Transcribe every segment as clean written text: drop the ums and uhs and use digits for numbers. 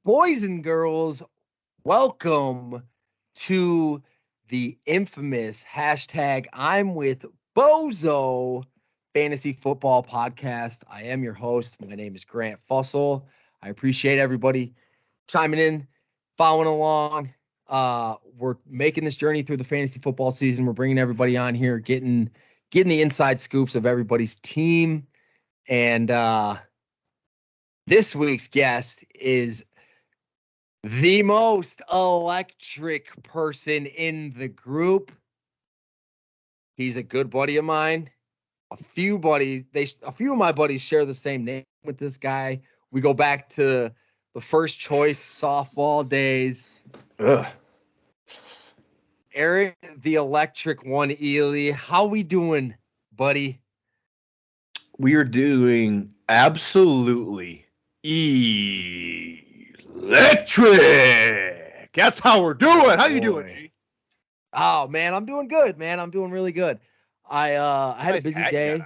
Boys and girls, welcome to the infamous hashtag I'm with Bozo fantasy football podcast. I am your host. My name is Grant Fussell. I appreciate everybody chiming in, following along. We're making this journey through the fantasy football season. We're bringing everybody on here, getting the inside scoops of everybody's team. And this week's guest is the most electric person in the group. He's a good buddy of mine. A few of my buddies share the same name with this guy. We go back to the first choice softball days. Ugh. Eric, the electric one, Ely. How we doing, buddy? We are doing absolutely electric. That's how we're doing. How you doing, G? Oh man, I'm doing good, man. I'm doing really good. I had a busy day.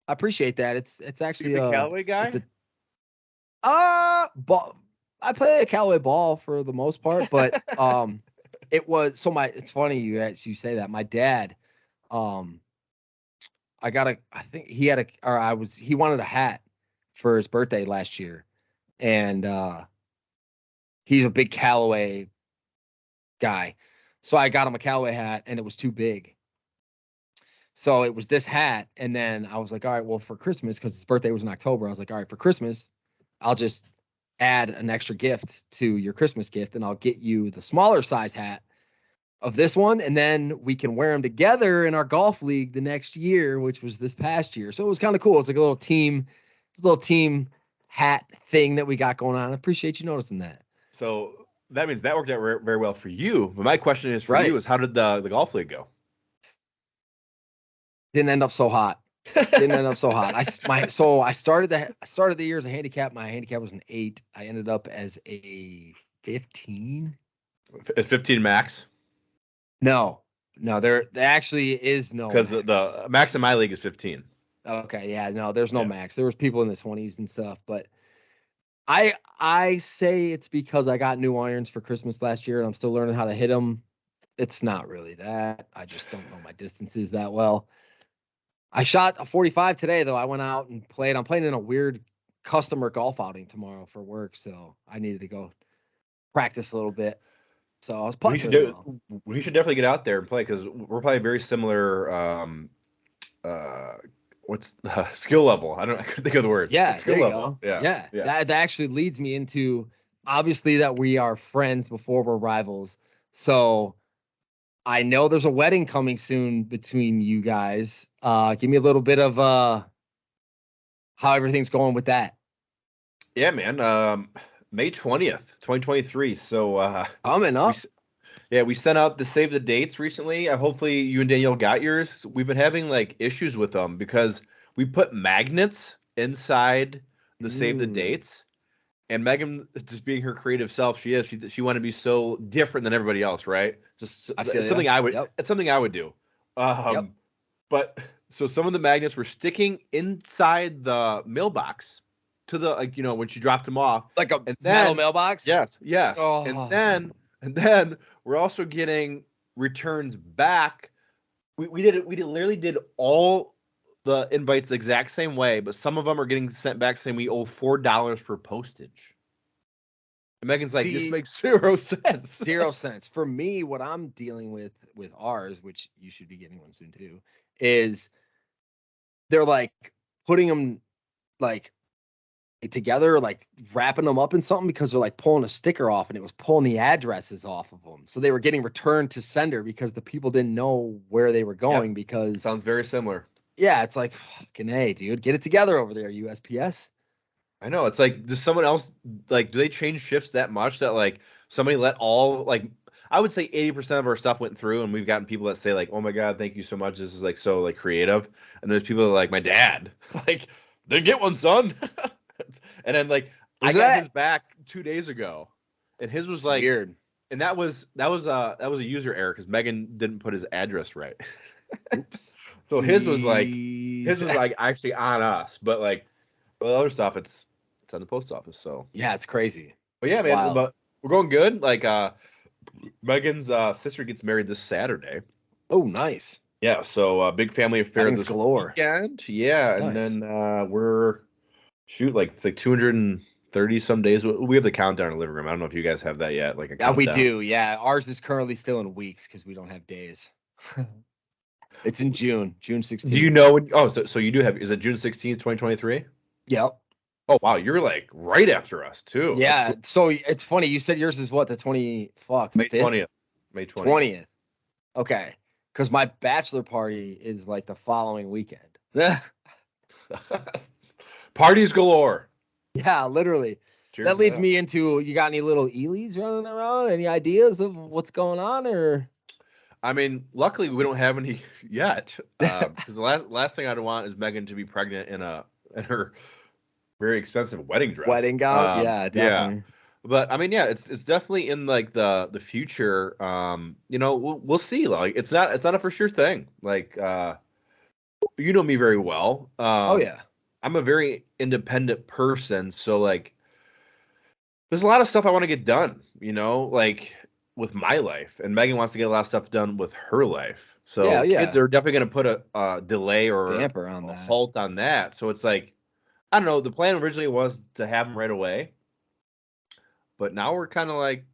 I appreciate that. It's actually a Callaway guy. It's I play a Callaway ball for the most part, but it was so my. It's funny you say that. My dad, I think he had he wanted a hat for his birthday last year, and he's a big Callaway guy. So I got him a Callaway hat, and it was too big. So it was this hat, and then I was like, all right, well, for Christmas, because his birthday was in October, I was like, all right, for Christmas, I'll just add an extra gift to your Christmas gift, and I'll get you the smaller size hat of this one, and then we can wear them together in our golf league the next year, which was this past year. So it was kind of cool. It's like a little team hat thing that we got going on. I appreciate you noticing that. So that means that worked out very well for you. But my question is for you is how did the golf league go? Didn't end up so hot. I started the year as a handicap. My handicap was an 8. I ended up as a 15. A 15 max? No, there actually is no, because the max in my league is 15. Okay, yeah, no, there's no max. There was people in the 20s and stuff, but I say it's because I got new irons for Christmas last year and I'm still learning how to hit them. It's not really that. I just don't know my distances that well. I shot a 45 today, though. I went out and played. I'm playing in a weird customer golf outing tomorrow for work, so I needed to go practice a little bit. So I was putting. We should definitely get out there and play because we're probably very similar. What's the skill level? I couldn't think of the word. Yeah, skill level. Go. Yeah. That actually leads me into obviously that we are friends before we're rivals. So I know there's a wedding coming soon between you guys. Give me a little bit of how everything's going with that. Yeah, man. May 20th, 2023. So coming up. We sent out the save the dates recently. Hopefully you and Danielle got yours. We've been having issues with them because we put magnets inside the save the dates. And Megan, just being her creative self, she wanted to be so different than everybody else, right? It's something I would do. But so some of the magnets were sticking inside the mailbox to the when she dropped them off, like a metal mailbox. Yes. Oh. And then we're also getting returns back. We literally did all the invites the exact same way, but some of them are getting sent back saying we owe $4 for postage. And Megan's like, this makes 0 cents. 0 cents. For me, what I'm dealing with ours, which you should be getting one soon too, is they're putting them together, wrapping them up in something because they're pulling a sticker off and it was pulling the addresses off of them. So they were getting returned to sender because the people didn't know where they were going because sounds very similar. Yeah, it's like, fucking hey, dude, get it together over there, USPS. I know. It's does someone else, do they change shifts that much that, somebody let all, I would say 80% of our stuff went through, and we've gotten people that say, oh, my God, thank you so much. This is, so, creative. And there's people that my dad, didn't get one, son. And then, I got his back 2 days ago, and his was, weird. And that was a user error because Megan didn't put his address right. Oops. So his was actually on us, but the other stuff it's on the post office. So yeah, it's crazy. But yeah, It's man, wild. but we're going good. Like Megan's sister gets married this Saturday. Oh, nice. Yeah, so big family affair Weddings this galore. weekend. Yeah, and Nice. then we're it's like 230 some days. We have the countdown in the living room. I don't know if you guys have that yet, like a Yeah, we countdown. do. Yeah, ours is currently still in weeks because we don't have days. It's in June, June Do 16th. you know when? Oh, so you do have? Is it June 16th, 2023? Yep. Oh wow, you're like right after us too. That's Yeah. cool. So it's funny. You said yours is what, the 20, May 5th? 20th. May 20th. 20th. Okay. Because my bachelor party is like the following weekend. Yeah, Parties galore. literally. Cheers That to leads that. me into, you got any little Ely's running around? Any ideas of what's going on? Or I mean, luckily we don't have any yet. Because the last thing I'd want is Megan to be pregnant in her very expensive wedding dress. wedding gown? Yeah, Yeah. definitely. But I mean, yeah, it's definitely in like the future. We'll see. Like it's not a for sure thing. Like you know me very well. Oh, yeah. I'm a very independent person, so like there's a lot of stuff I want to get done, like with my life, and Megan wants to get a lot of stuff done with her life. Yeah, So kids yeah. are definitely going to put a delay or Damper on a that. halt on that. So it's like I don't know. The plan originally was to have them right away, but now we're kind of like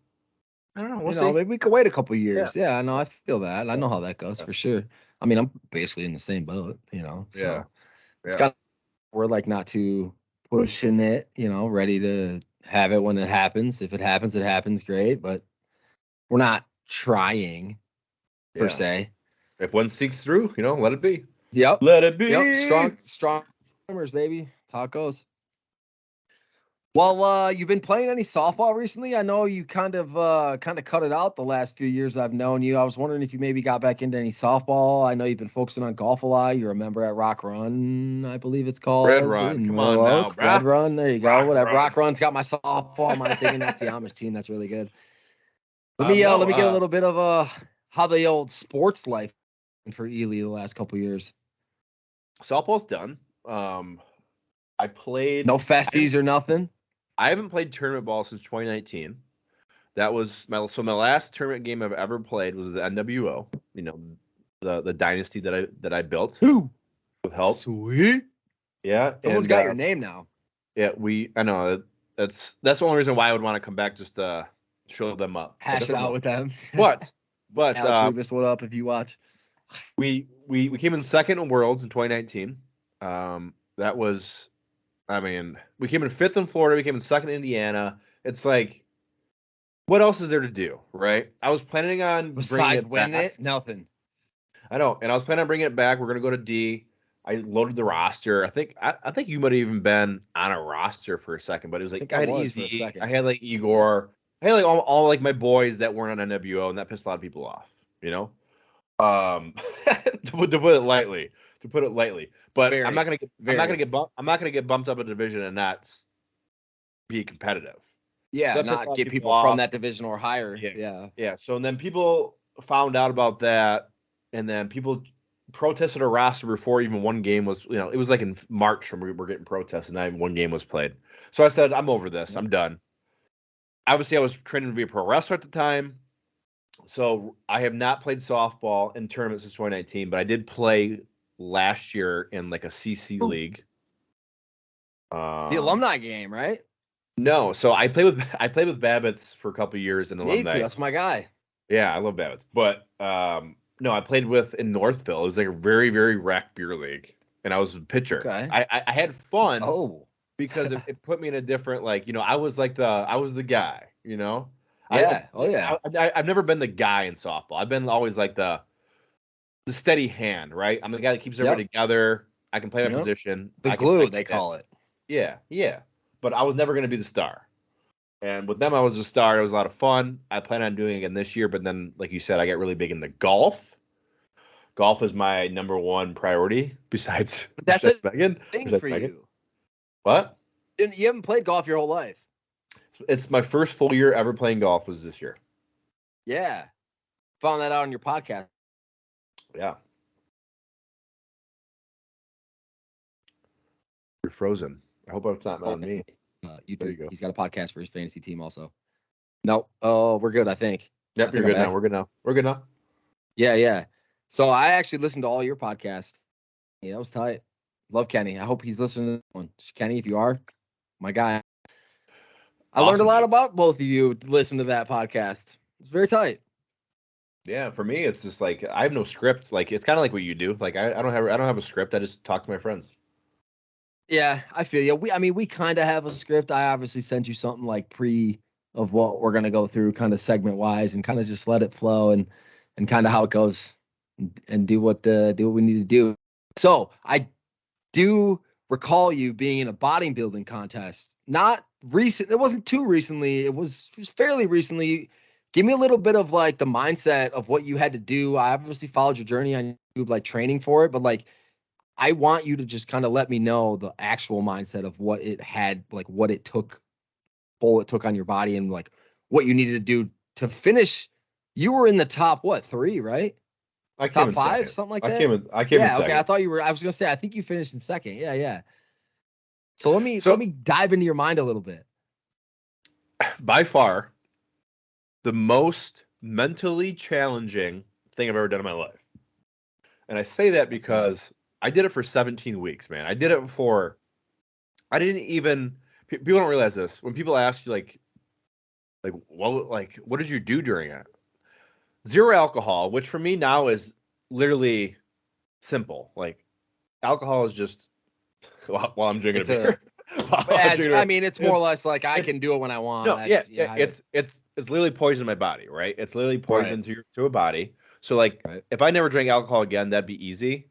I don't know. We'll see. Maybe we could wait a couple Yeah. years. Yeah, I know. I feel that. I know how that goes Yeah. for sure. I mean, I'm basically in the same boat, Yeah. so it's Yeah. kind of, we're like not too pushing it, ready to have it when it happens. If it happens, it happens. Great. But we're not trying per Yeah. se. If one seeks through, let it be. Yep. Let it Yep. be. Strong rumors, baby. That's how it goes. Well, you've been playing any softball recently? I know you kind of cut it out the last few years I've known you. I was wondering if you maybe got back into any softball. I know you've been focusing on golf a lot. You're a member at Rock Run, I believe it's Red called, Run. in Come Royal on now, Oak. Red bruh. Run, there you go. Rock Whatever. Run. Rock Run's got my softball. I'm thinking that's the Amish team. That's really good. No. Let me get a little bit of how the old sports life for Ely the last couple years. Softball's done. I played. No festies or nothing. I haven't played tournament ball since 2019. That was my last tournament game I've ever played was the NWO. The dynasty that I built Ooh, with help. sweet. Yeah, Someone's and got your name now. yeah, I know that's the only reason why I would want to come back just to show them up. But Hash that's it not out much. with them. But Alex Rubis, what up if you watch? we came in second in Worlds in 2019. That was, I mean, we came in fifth in Florida. We came in second in Indiana. It's like, what else is there to do, right? I was planning on bringing Besides it winning back. it, nothing. I know, and I was planning on bringing it back. We're gonna go to D. I loaded the roster. I think you might have even been on a roster for a second, but it was I like think I I had was for a Easy. I second. had like Igor. I had like all like my boys that weren't on NWO, and that pissed a lot of people off. You know, to put it lightly. To put it lightly, but I'm not Very, gonna get very. I'm not gonna get bumped up a division and not be competitive. So Yeah, that pissed a not lot of get people people from off. that division or higher. Yeah, Yeah. yeah. So and then people found out about that, and then people protested a roster before even one game was. It was like in March when we were getting protests, and not even one game was played. So I said, I'm over this. I'm done. Obviously, I was training to be a pro wrestler at the time, so I have not played softball in tournaments since 2019, but I did play last year in like a CC Ooh. league. The alumni game, right? No, so I played with Babbitts for a couple years in Me too. alumni. That's my guy. Yeah, I love Babbitts. But no, I played with in Northville. It was like a very, very rec beer league. And I was a pitcher. Okay. I had fun Oh. because it put me in a different I was the guy, Yeah. Oh yeah. I've never been the guy in softball. I've been always like the steady hand, right? I'm the guy that keeps everybody Yep. together. I can play my Yep. position. The I glue, can they hit. call it. Yeah, yeah. But I was never gonna be the star. And with them, I was a star. It was a lot of fun. I plan on doing it again this year. But then, like you said, I got really big into golf. Golf is my number one priority besides But that's besides a Megan. thing Besides for Megan. you. What? You haven't played golf your whole life. It's my first full year ever playing golf was this year. Yeah. Found that out on your podcast. Yeah. You're frozen. I hope it's not on me. YouTube. There you go. He's got a podcast for his fantasy team also. No, oh, we're good. I think. Yep, you're good now. We're good now. We're good now. Yeah. So I actually listened to all your podcasts. Yeah, that was tight. Love Kenny. I hope he's listening to this one. Kenny, if you are, my guy. I learned a lot about both of you. Listen to that podcast. It's very tight. Yeah, for me, it's just like I have no script. Like it's kind of like what you do. Like I don't have a script. I just talk to my friends. Yeah, I feel you. We kind of have a script. I obviously sent you something like pre of what we're gonna go through, kind of segment wise, and kind of just let it flow and kind of how it goes, and do what we need to do. So I do recall you being in a bodybuilding contest. Not recent. It wasn't too recently. It was fairly recently. Give me a little bit of like the mindset of what you had to do. I obviously followed your journey on YouTube, like training for it, but like I want you to just kind of let me know the actual mindset of what it had, like what it took, toll it took on your body, and like what you needed to do to finish. You were in the top what 3, right? I came Top in 5, second. something like I that. came in Yeah, second. okay. I thought you were. I was gonna say. I think you finished in second. Yeah. So let me dive into your mind a little bit. By far, the most mentally challenging thing I've ever done in my life, and I say that because I did it for 17 weeks, man. I did it for. I didn't even. People don't realize this. When people ask you what did you do during it? Zero alcohol, which for me now is literally simple. Like alcohol is just while I'm drinking a beer. It's more or less like I can do it when I want. No, it's literally poison in my body, right? It's literally poison to a body. So like, if I never drank alcohol again, that'd be easy.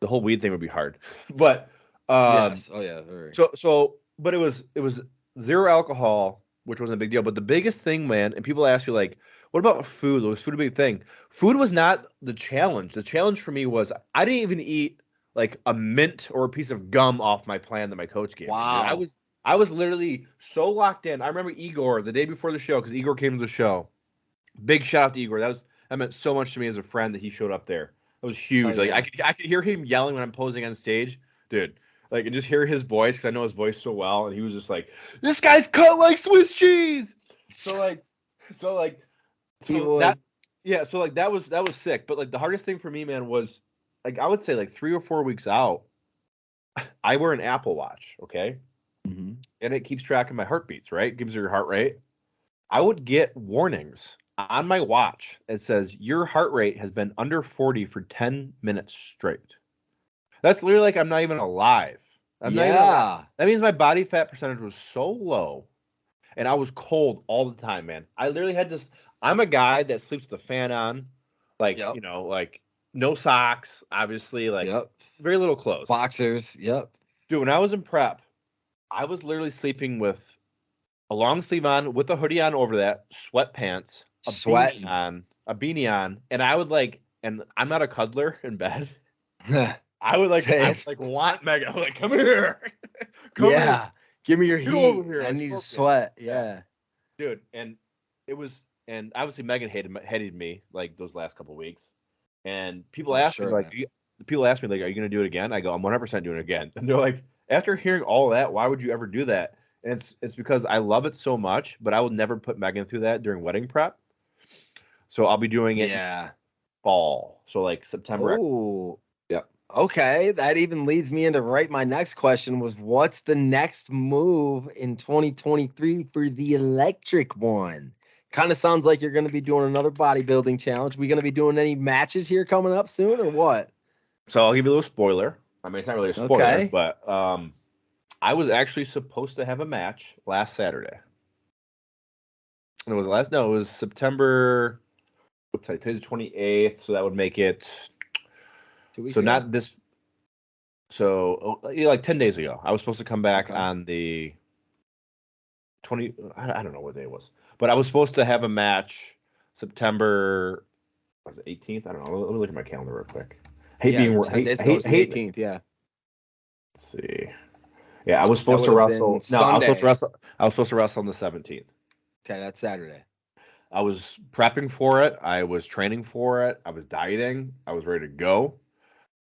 The whole weed thing would be hard, but yes, oh yeah. Very. But it was zero alcohol, which wasn't a big deal. But the biggest thing, man, and people ask me like, what about food? Was food a big thing? Food was not the challenge. The challenge for me was I didn't even eat like a mint or a piece of gum off my plan that my coach gave me. Dude, I was literally so locked in. I remember Igor the day before the show because Igor came to the show. Big shout out to Igor. That meant so much to me as a friend that he showed up there. It was huge. Like I could hear him yelling when I'm posing on stage, dude. Like and just hear his voice because I know his voice so well, and he was just like, "This guy's cut like Swiss cheese." So that was sick. But like the hardest thing for me, man, was like I would say like 3 or 4 weeks out, I wear an Apple Watch, okay, and it keeps track of my heartbeats, right? It gives you your heart rate. I would get warnings on my watch. It says your heart rate has been under 40 for 10 minutes straight. That's literally like I'm not even alive. Not even alive. That means my body fat percentage was so low, and I was cold all the time, man. I literally had this. I'm a guy that sleeps with the fan on, like like no socks, obviously, like very little clothes, boxers. Dude, when I was in prep, I was literally sleeping with a long sleeve on, with a hoodie on over that, sweatpants, a beanie on, and I would like, and I'm not a cuddler in bed. I would want Megan. I'm like, come here. Come here. Give me your heat. Over here. I need to sweat. Yeah. Dude, and obviously Megan hated me like those last couple of weeks. And people ask me like, are you going to do it again? I go, I'm 100% doing it again. And they're like, after hearing all that, why would you ever do that? And it's because I love it so much, but I will never put Megan through that during wedding prep. So I'll be doing it fall. So like September. Oh. Okay, that even leads me into my next question was what's the next move in 2023 for the electric one? Kind of sounds like you're going to be doing another bodybuilding challenge. We going to be doing any matches here coming up soon or what? So I'll give you a little spoiler. I mean, it's not really a spoiler, but I was actually supposed to have a match last Saturday. And it was September, today's the 28th, so that would make it 2 weeks ago. Not this. So like 10 days ago, I was supposed to come back on the 20. I don't know what day it was, but I was supposed to have a match September 18th. I don't know. Let me look at my calendar real quick. 10 days ago, 18th. Yeah. Let's see. Yeah, I was supposed to wrestle. No, I was supposed to wrestle on the 17th. Okay, that's Saturday. I was prepping for it. I was training for it. I was dieting. I was ready to go.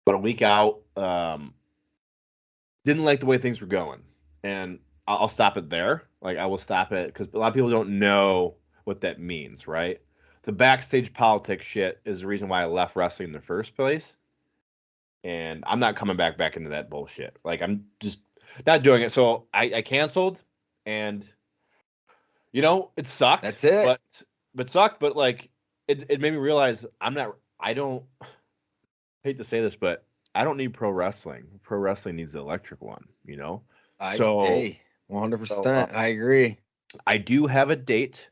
But a week out, didn't like the way things were going. And I'll stop it there. Like I will stop it because a lot of people don't know what that means, right? The backstage politics shit is the reason why I left wrestling in the first place, and I'm not coming back into that bullshit. Like I'm just not doing it. So I canceled, and it sucked. That's it. But sucked. But like it made me realize I'm not. I don't hate to say this, but I don't need pro wrestling. Pro wrestling needs the electric one. So Hey, so 100%. I agree. I do have a date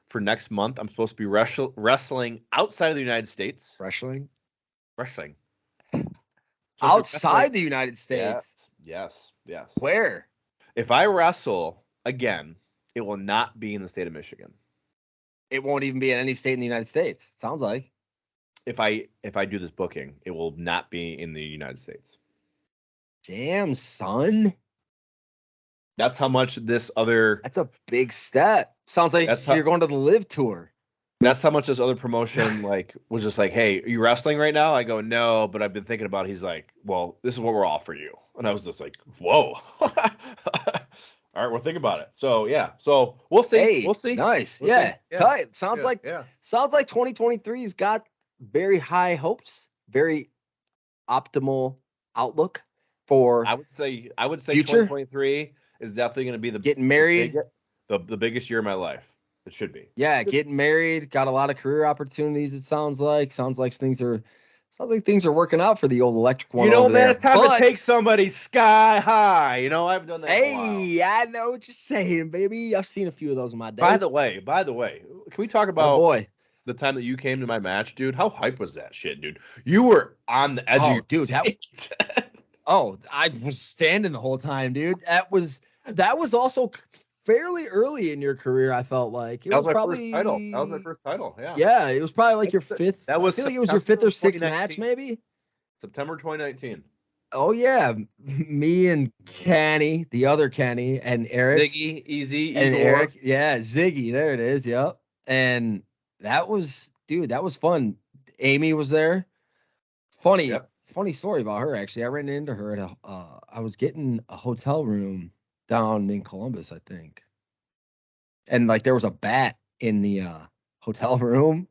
for next month. I'm supposed to be wrestling outside of the United States. Wrestling Wrestling. Supposed to be wrestling. outside the United States. Yes. Where? If I wrestle again, it will not be in the state of Michigan. It won't even be in any state in the United States. Sounds like. If I do this booking, it will not be in the United States. Damn, son. That's how much this other. That's a big step. Sounds like you're going to the Live Tour. That's how much this other promotion was just like, hey, are you wrestling right now? I go, no, but I've been thinking about it. He's like, well, this is what we're offering you. And I was just like, whoa. All right, we'll think about it. So yeah. So we'll see. Hey, we'll see. Nice. We'll yeah. see. Tight. Sounds like 2023's got very high hopes, very optimal outlook for I would say future. 2023 is definitely going to be getting married. The biggest year of my life. It should be. Yeah, getting married, got a lot of career opportunities. It sounds like things are working out for the old electric one. Man, it's time to take somebody sky high. I haven't done that. Hey, I know what you're saying, baby. I've seen a few of those in my day. By the way, can we talk about the time that you came to my match, dude? How hype was that shit, dude? You were on the edge of your seat. I was standing the whole time, dude. That was also fairly early in your career. I felt like that was my first title. That was my first title. Yeah. Yeah, it was probably like your fifth. That was. I feel like it was your fifth or sixth match, maybe. September 2019. Oh yeah, me and Kenny, the other Kenny, and Eric, Ziggy, Easy, and Igor. Eric. Yeah, Ziggy. There it is. Yep. And that was fun. Amy was there. Funny story about her. Actually, I ran into her at I was getting a hotel room down in Columbus, I think. And like there was a bat in the hotel room,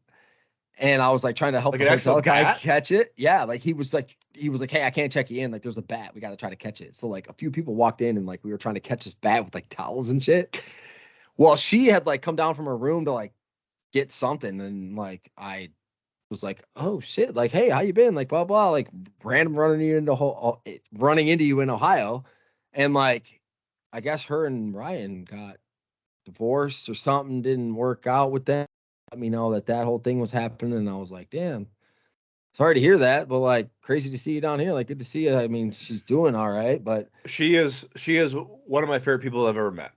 and I was like trying to help the hotel guy catch it. Yeah, like he was like, hey, I can't check you in. Like there's a bat, we got to try to catch it. So like a few people walked in, and like we were trying to catch this bat with like towels and shit. Well, she had like come down from her room to like get something, and like I was like, oh shit, like hey, how you been? Like blah blah, like random running into you in Ohio, and like I guess her and Ryan got divorced or something, didn't work out with them. Let me know that whole thing was happening, and I was like, damn, sorry to hear that, but like crazy to see you down here. Like good to see you. I mean, she's doing all right, but she is one of my favorite people I've ever met.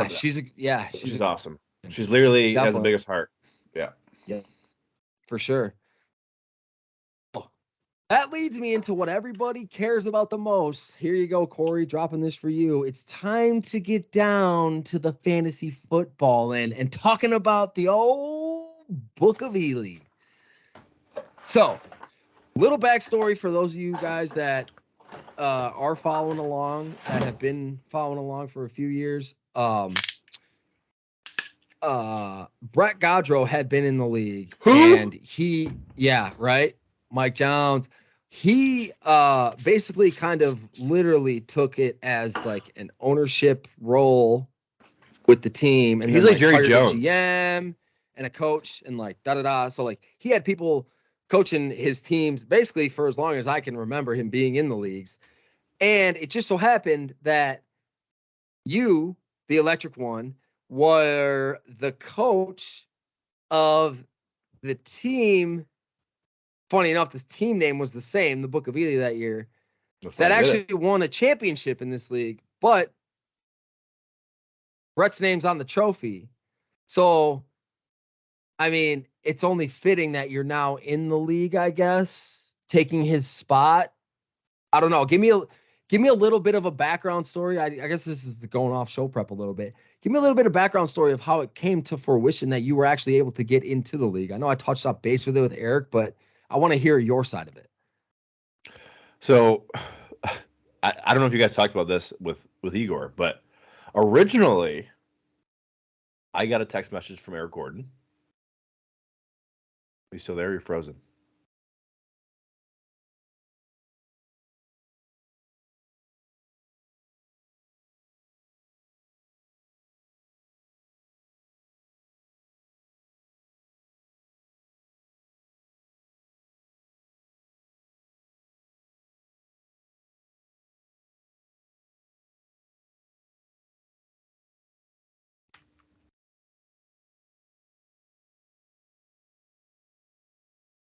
She's awesome. She's literally has the biggest heart. Yeah, for sure. That leads me into what everybody cares about the most. Here you go, Corey, dropping this for you. It's time to get down to the fantasy football and talking about the old Book of Ely. So, little backstory for those of you guys that are following along, that have been following along for a few years. Brett Gaudreau had been in the league, and Mike Jones. He basically kind of literally took it as like an ownership role with the team, and he's then, like Jerry Jones, a GM and a coach, and like da. So like he had people coaching his teams basically for as long as I can remember him being in the leagues, and it just so happened that you, the electric one, were the coach of the team. Funny enough, this team name was the same, the Book of Ely that year, that actually won a championship in this league, but Brett's name's on the trophy. So, I mean, it's only fitting that you're now in the league, I guess, taking his spot. I don't know. Give me a little bit of a background story. I guess this is going off show prep a little bit. Give me a little bit of background story of how it came to fruition that you were actually able to get into the league. I know I touched up base with it with Eric, but I want to hear your side of it. So I don't know if you guys talked about this with Igor, but Originally, I got a text message from Eric Gordon. Are you still there? You're frozen.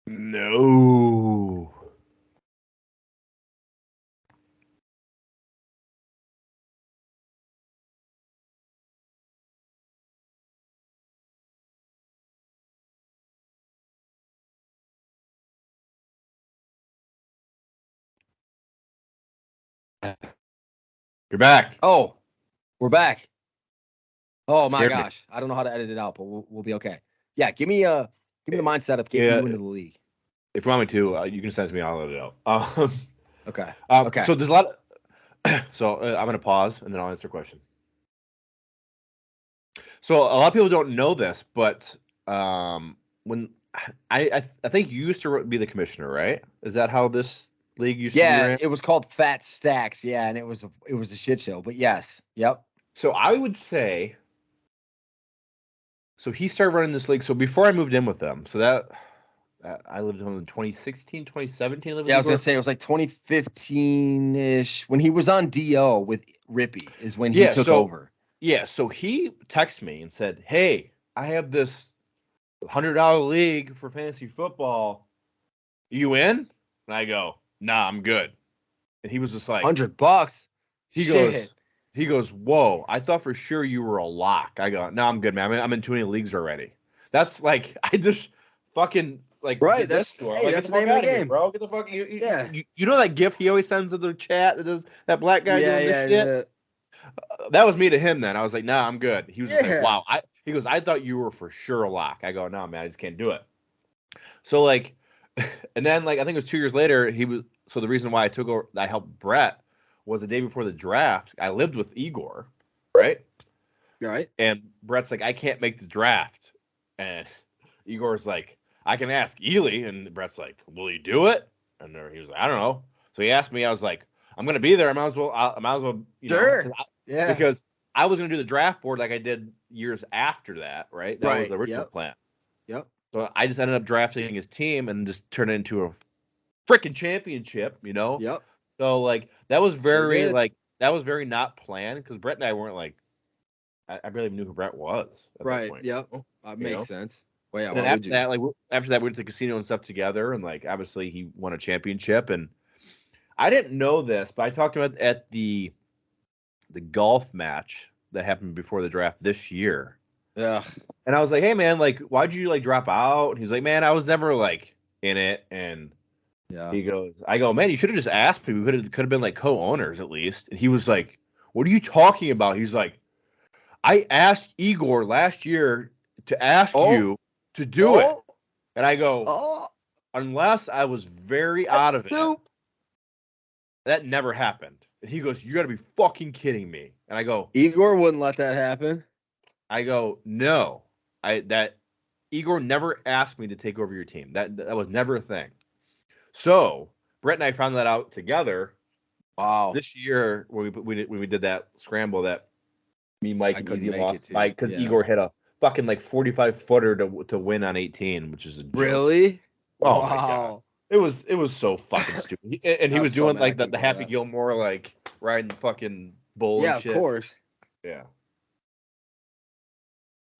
No. You're back. Oh, we're back. Oh my Scared me. gosh, I don't know how to edit it out, but we'll be okay. Yeah, give me the mindset of getting Yeah. you into the league. If you want me to, you can send it to me. I'll let it out. Okay. Okay. So there's a lot. So I'm gonna pause and then I'll answer a question. So a lot of people don't know this, but when I think you used to be the commissioner, right? Is that how this league used to be Yeah, ran? it was called Fat Stacks. Yeah, and it was a shit show. But yes, yep. So I would say. So he started running this league. So before I moved in with them, so that I lived in 2016, 2017. I lived with Yeah, I was Igor. gonna say it was like 2015-ish when he was on DO with Rippy is when he took over. Yeah, so he texted me and said, "Hey, I have this $100 league for fantasy football. You in?" And I go, "Nah, I'm good." And he was just like, $100. he Shit. goes, "Whoa, I thought for sure you were a lock." I go, "No, I'm good, man. I'm in too many leagues already." That's like, I just fucking like Right, did this that's to him. hey, Like, that's get the the name fuck of the out of here, game. bro. Get the fuck. Yeah. You know that gif he always sends to the chat that does that black guy doing this shit. Yeah. That was me to him. Then I was like, "Nah, I'm good." He was just like, Yeah. "Wow." He goes, "I thought you were for sure a lock." I go, "No, man, I just can't do it." So like, and then like I think it was 2 years later. He was so the reason why I took over, I helped Brett was the day before the draft. I lived with Igor, right? Right. And Brett's like, "I can't make the draft," and Igor's like, "I can ask Ely," and Brett's like, "Will you do it?" And he was like, "I don't know." So he asked me. I was like, "I'm gonna be there. I might as well. You know, Sure. Yeah. because I was gonna do the draft board like I did years after that, right? That was the original plan. Yep. So I just ended up drafting his team and just turned it into a freaking championship, you know? Yep. So like that was very did. that was very not planned because Brett and I weren't like I barely even knew who Brett was at that Right. point. Yep. You Makes know? sense. Well, yeah, And then why would after you? that, after that we went to the casino and stuff together and like obviously he won a championship and I didn't know this, but I talked about at the golf match that happened before the draft this year. Ugh. And I was like, "Hey man, like why'd you like drop out?" And he's like, "Man, I was never like in it." And Yeah. he goes, I go, "Man, you should have just asked me. We could have been like co-owners at least." And he was like, "What are you talking about?" He's like, "I asked Igor last year to ask you to do it." And I go, "Unless I was very out of it, that never happened." And he goes, "You got to be fucking kidding me." And I go, Igor wouldn't let that happen. "No, that Igor never asked me to take over your team. That was never a thing." So Brett and I found that out together. Wow. This year when we did that scramble that me, Mike, and Easy lost by because Igor hit a fucking like 45-footer to win on 18, which is a joke. Really? Oh my god. It was so fucking stupid. And he was doing so like the Happy Gilmore like riding the fucking bull and shit. Yeah, of course. Yeah.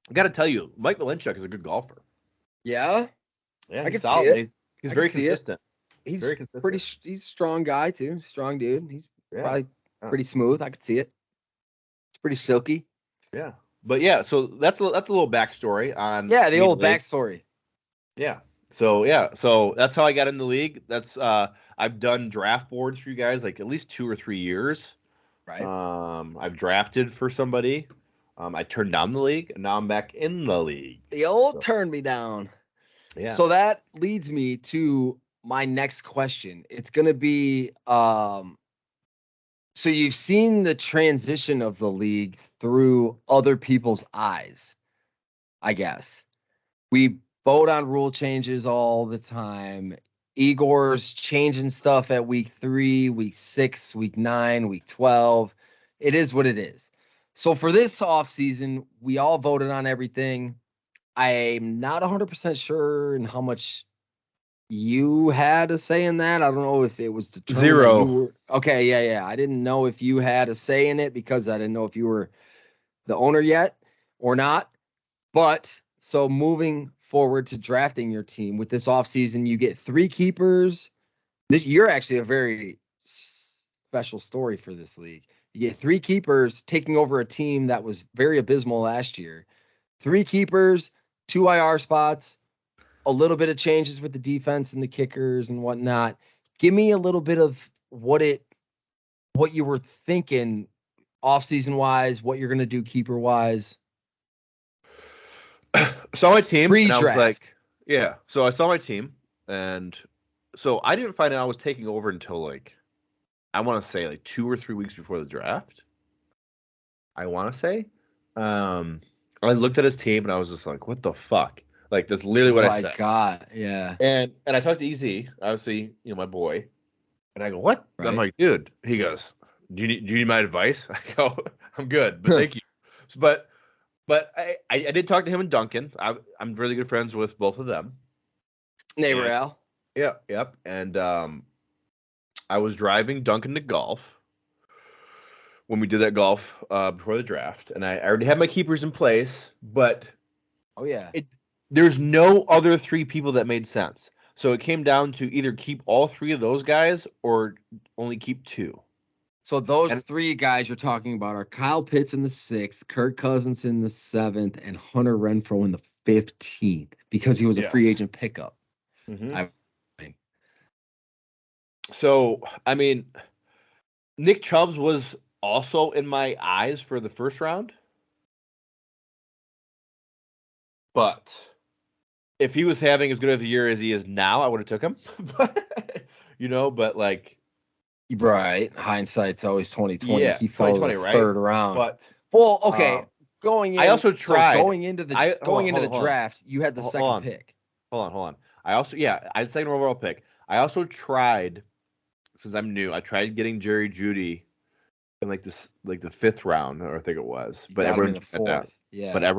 I got to tell you, Mike Malinchuk is a good golfer. Yeah? Yeah, I he's can solid. see it. He's very consistent. He's very consistent. He's a strong guy too. Strong dude. He's probably pretty smooth. I could see it. It's pretty silky. Yeah. But yeah, so that's a little backstory on the old backstory. Yeah. So that's how I got in the league. That's I've done draft boards for you guys like at least 2 or 3 years. Right. I've drafted for somebody. I turned down the league, and now I'm back in the league. The old turn me down. Yeah. So that leads me to my next question. It's gonna be So you've seen the transition of the league through other people's eyes, I guess. We vote on rule changes all the time. Igor's changing stuff at week 3, week 6, week 9, week 12. It is what it is. So for this offseason, we all voted on everything. I'm not 100% sure in how much you had a say in that. I don't know if it was determined that 0. you were okay. Yeah. I didn't know if you had a say in it because I didn't know if you were the owner yet or not. But so moving forward to drafting your team with this offseason, you get 3 keepers. You're actually a very special story for this league. You get 3 keepers taking over a team that was very abysmal last year. 3 keepers, 2 IR spots, a little bit of changes with the defense and the kickers and whatnot. Give me a little bit of what you were thinking offseason wise, what you're going to do keeper wise. Saw my team and I was Pre-draft. like, yeah. So I saw my team, and so I didn't find out I was taking over until like, I want to say like 2 or 3 weeks before the draft. I want to say, I looked at his team and I was just like, what the fuck? Like that's literally what I said. My God, yeah. And I talked to EZ, obviously, my boy, and I go, what? Right. I'm like, dude. He goes, do you need my advice? I go, I'm good, but thank you. But I did talk to him and Duncan. I'm really good friends with both of them. Neighbor Al. Yeah, yep. And I was driving Duncan to golf when we did that golf before the draft, and I already had my keepers in place, but oh yeah, there's no other 3 people that made sense. So it came down to either keep all 3 of those guys or only keep 2. So those 3 guys you're talking about are Kyle Pitts in the 6th, Kirk Cousins in the 7th, and Hunter Renfrow in the 15th because he was a free agent pickup. Mm-hmm. So, I mean, Nick Chubbs was also in my eyes for the first round. But if he was having as good of a year as he is now, I would have took him. But like, right, hindsight's always 2020. Yeah, he fell to the third round. But going in, I also tried going into the draft. You had the second pick. Hold on. I had second overall pick. I also tried, since I'm new, I tried getting Jerry Jeudy in like the 5th round, or I think it was, but everyone in the 4th. Yeah,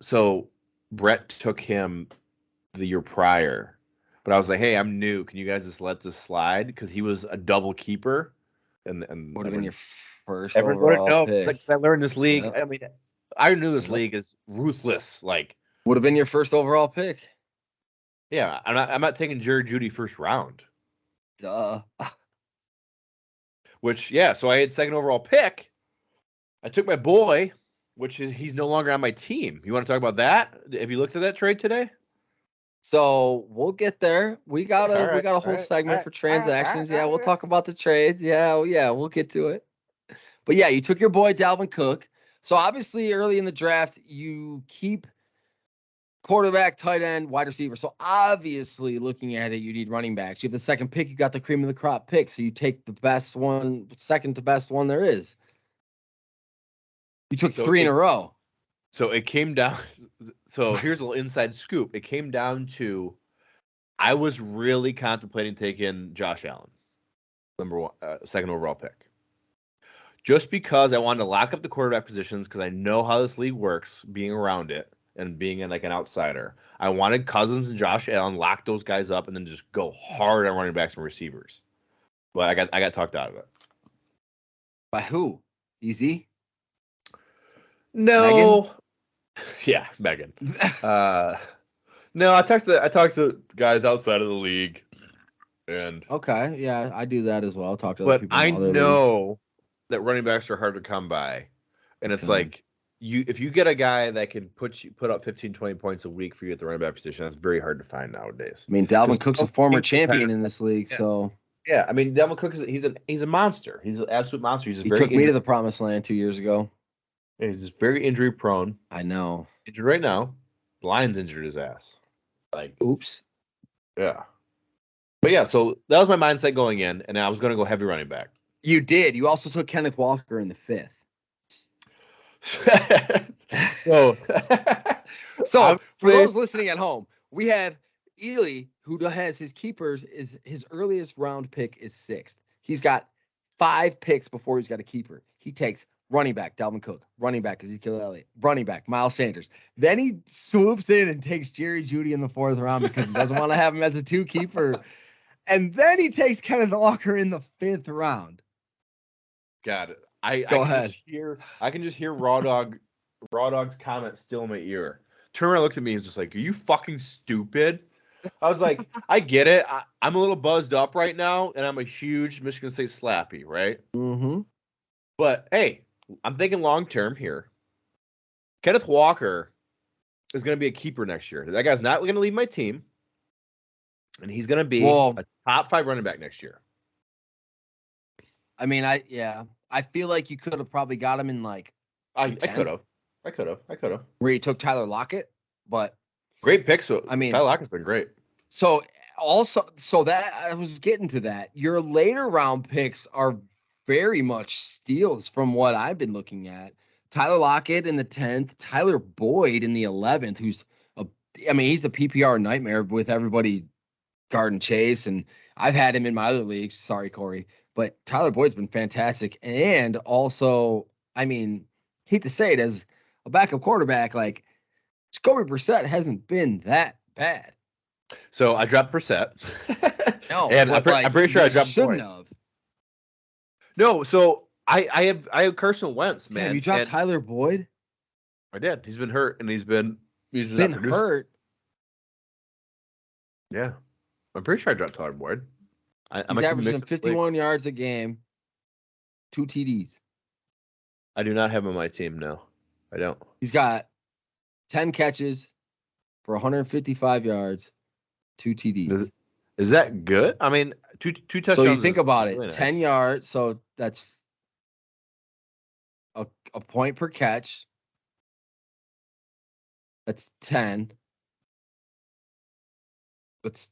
so Brett took him the year prior, but I was like, hey, I'm new. Can you guys just let this slide? Because he was a double keeper, and would have been your first overall pick. Like, I learned this league. Yep. I mean, I knew this league is ruthless. Like, would have been your first overall pick. Yeah, I'm not taking Jerry Jeudy first round. Duh. So I had second overall pick. I took my boy, he's no longer on my team. You want to talk about that? Have you looked at that trade today? So we'll get there. We got a whole segment for transactions. Yeah, we'll talk about the trades. Yeah, we'll get to it. But yeah, you took your boy Dalvin Cook. So obviously early in the draft, you keep quarterback, tight end, wide receiver. So obviously looking at it, you need running backs. You have the second pick, you got the cream of the crop pick. So you take the best one, second to best one there is. You took 3 in a row. So it came down. So here's a little inside scoop. It came down to, I was really contemplating taking Josh Allen, number 1, second overall pick, just because I wanted to lock up the quarterback positions because I know how this league works, being around it and being like an outsider. I wanted Cousins and Josh Allen, lock those guys up, and then just go hard on running backs and receivers. But I got talked out of it. By who? Easy? No. Megan? Yeah, Megan. No, I talked to guys outside of the league, and okay, yeah, I do that as well. Talk to other people. But I know that running backs are hard to come by, and it's like if you get a guy that can put up 15, 20 points a week for you at the running back position, that's very hard to find nowadays. I mean, Dalvin Cook's a former champion in this league, so yeah. I mean, Dalvin Cook he's a monster. He's an absolute monster. He took me to the promised land 2 years ago. He's very injury prone. I know. Injured right now. The Lions injured his ass. Like, oops. Yeah. But yeah, so that was my mindset going in, and I was going to go heavy running back. You did. You also took Kenneth Walker in the 5th. So, so for those listening at home, we have Ely, who has his keepers, is his earliest round pick is 6th. He's got 5 picks before he's got a keeper. He takes running back Dalvin Cook, running back Ezekiel Elliott, running back Miles Sanders. Then he swoops in and takes Jerry Jeudy in the 4th round because he doesn't want to have him as a 2 keeper. And then he takes Kenneth Walker in the 5th round. Got it. Go ahead. I can just hear Raw Dog's comment still in my ear. Turner looked at me and was just like, "Are you fucking stupid?" I was like, "I get it. I'm a little buzzed up right now, and I'm a huge Michigan State slappy, right?" Mm-hmm. But hey, I'm thinking long term here. Kenneth Walker is going to be a keeper next year. That guy's not going to leave my team, and he's going to be a top 5 running back next year. I mean, I feel like you could have probably got him in like I could have. Where you took Tyler Lockett, but great pick. So I mean, Tyler Lockett's been great. So that I was getting to that. Your later round picks are very much steals from what I've been looking at. Tyler Lockett in the 10th, Tyler Boyd in the 11th, he's a PPR nightmare with everybody guarding Chase, and I've had him in my other leagues. Sorry, Corey. But Tyler Boyd's been fantastic. And also, I mean, hate to say it, as a backup quarterback, like Jacoby Brissett hasn't been that bad. So I dropped Brissett. No, and I'm pretty sure I dropped shouldn't have. No, so I have Carson Wentz, man. Damn, you dropped Tyler Boyd? I did. He's been hurt, and he's been hurt. Yeah, I'm pretty sure I dropped Tyler Boyd. He's averaging 51 yards a game, 2 TDs. I do not have him on my team. No, I don't. He's got 10 catches for 155 yards, 2 TDs. Is that good? I mean, two touchdowns. So you think about it, really 10 nice. yards. So that's a point per catch. That's 10. That's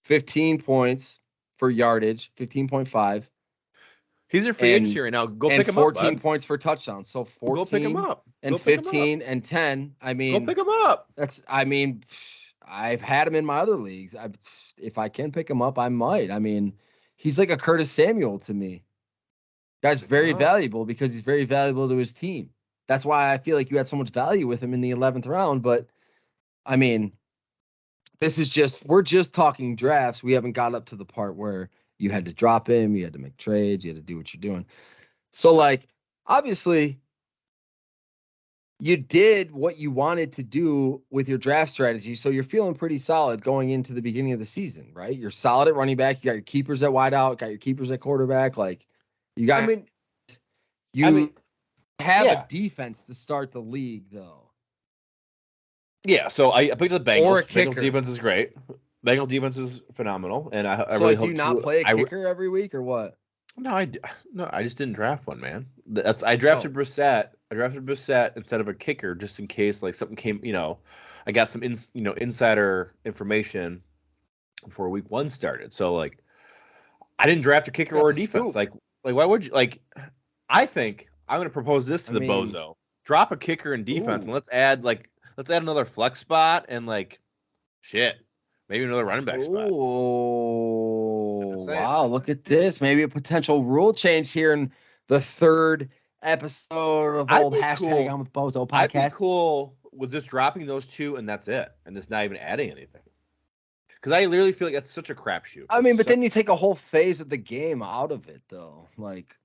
15 points for yardage, 15.5. He's your free agent here right now. Go pick him up. 14 points for touchdowns. So 14 go pick him up. And 15 and 10. I mean, go pick him up. I've had him in my other leagues. If I can pick him up, I might. I mean, he's like a Curtis Samuel to me. Guy's very valuable because he's very valuable to his team. That's why I feel like you had so much value with him in the 11th round. But I mean, we're just talking drafts. We haven't got up to the part where you had to drop him, you had to make trades, you had to do what you're doing. So, like, obviously, you did what you wanted to do with your draft strategy. So you're feeling pretty solid going into the beginning of the season, right? You're solid at running back. You got your keepers at wideout, got your keepers at quarterback. Like, you got, have a defense to start the league, though. Yeah, so I picked the Bengals. Or a kicker. Bengals defense is great. Bengals defense is phenomenal, and I so really hope. Do you not play a kicker every week or what? No, I just didn't draft one, man. I drafted Brissett. I drafted Brissett instead of a kicker just in case like something came. I got some insider information before week 1 started. So like, I didn't draft a kicker or a defense. Like why would you? Like, I think I'm going to propose this to the bozo: drop a kicker and defense, and let's add another flex spot and like, maybe another running back spot. Oh, wow. Look at this. Maybe a potential rule change here in the 3rd episode of old hashtag I'm with Bozo podcast. I'd be cool with just dropping those 2 and that's it. And just not even adding anything. Because I literally feel like that's such a crapshoot. I mean, but then you take a whole phase of the game out of it, though. Like,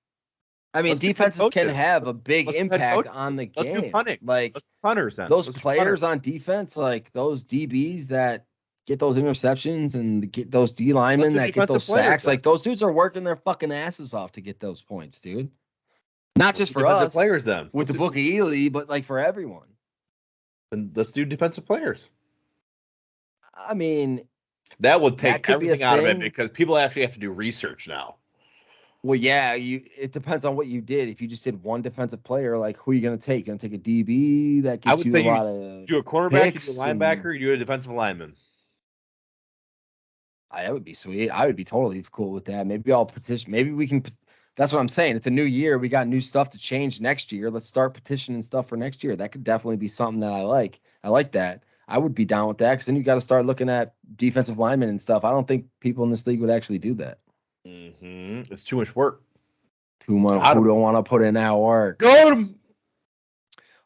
I mean, defenses can have a big impact on the game. Let's do punting. Like, punters then. Those players on defense, like those DBs that get those interceptions and get those D linemen that get those sacks, like those dudes are working their fucking asses off to get those points, dude. Not just for us, players then with the book of Ely, but like for everyone. And let's do defensive players. I mean, that would take everything out of it because people actually have to do research now. Well, yeah, it depends on what you did. If you just did one defensive player, like who are you going to take? You're going to take a DB that gets you a lot of do a cornerback, you do a linebacker, you do a defensive lineman. That would be sweet. I would be totally cool with that. Maybe I'll petition. Maybe we can. That's what I'm saying. It's a new year. We got new stuff to change next year. Let's start petitioning stuff for next year. That could definitely be something that I like. I like that. I would be down with that because then you got to start looking at defensive linemen and stuff. I don't think people in this league would actually do that. Mm-hmm. It's too much work. Who don't want to put in that work? Go to.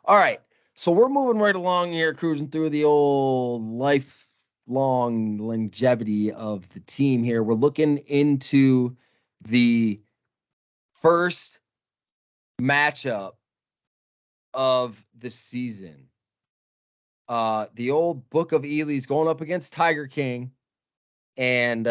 All right. So we're moving right along here, cruising through the old lifelong longevity of the team here. We're looking into the first matchup of the season. The old Book of Eli's going up against Tiger King. And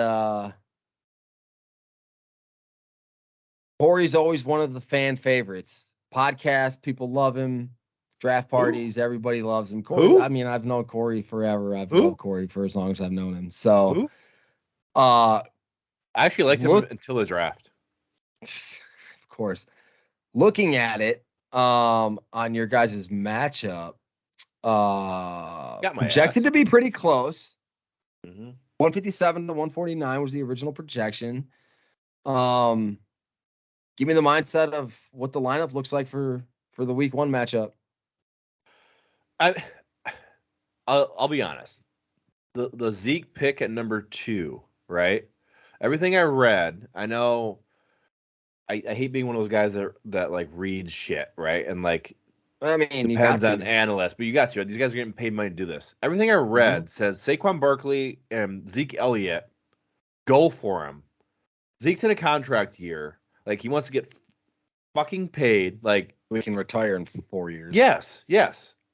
Corey's always one of the fan favorites. Podcast, people love him. Draft parties, everybody loves him. Corey, I mean, I've known Corey forever. I've loved Corey for as long as I've known him. So, I actually liked him until the draft. Of course. Looking at it, on your guys' matchup, projected to be pretty close. 157 to 149 was the original projection. Give me the mindset of what the lineup looks like for the week 1 matchup. I'll be honest. The Zeke pick at number 2, right? Everything I read, I know I hate being one of those guys that like read shit, right? And like, I mean, depends on analysts, but you got to. These guys are getting paid money to do this. Everything I read says Saquon Barkley and Zeke Elliott, go for him. Zeke's in a contract year. Like, he wants to get fucking paid. Like, we can retire in 4 years. Yes.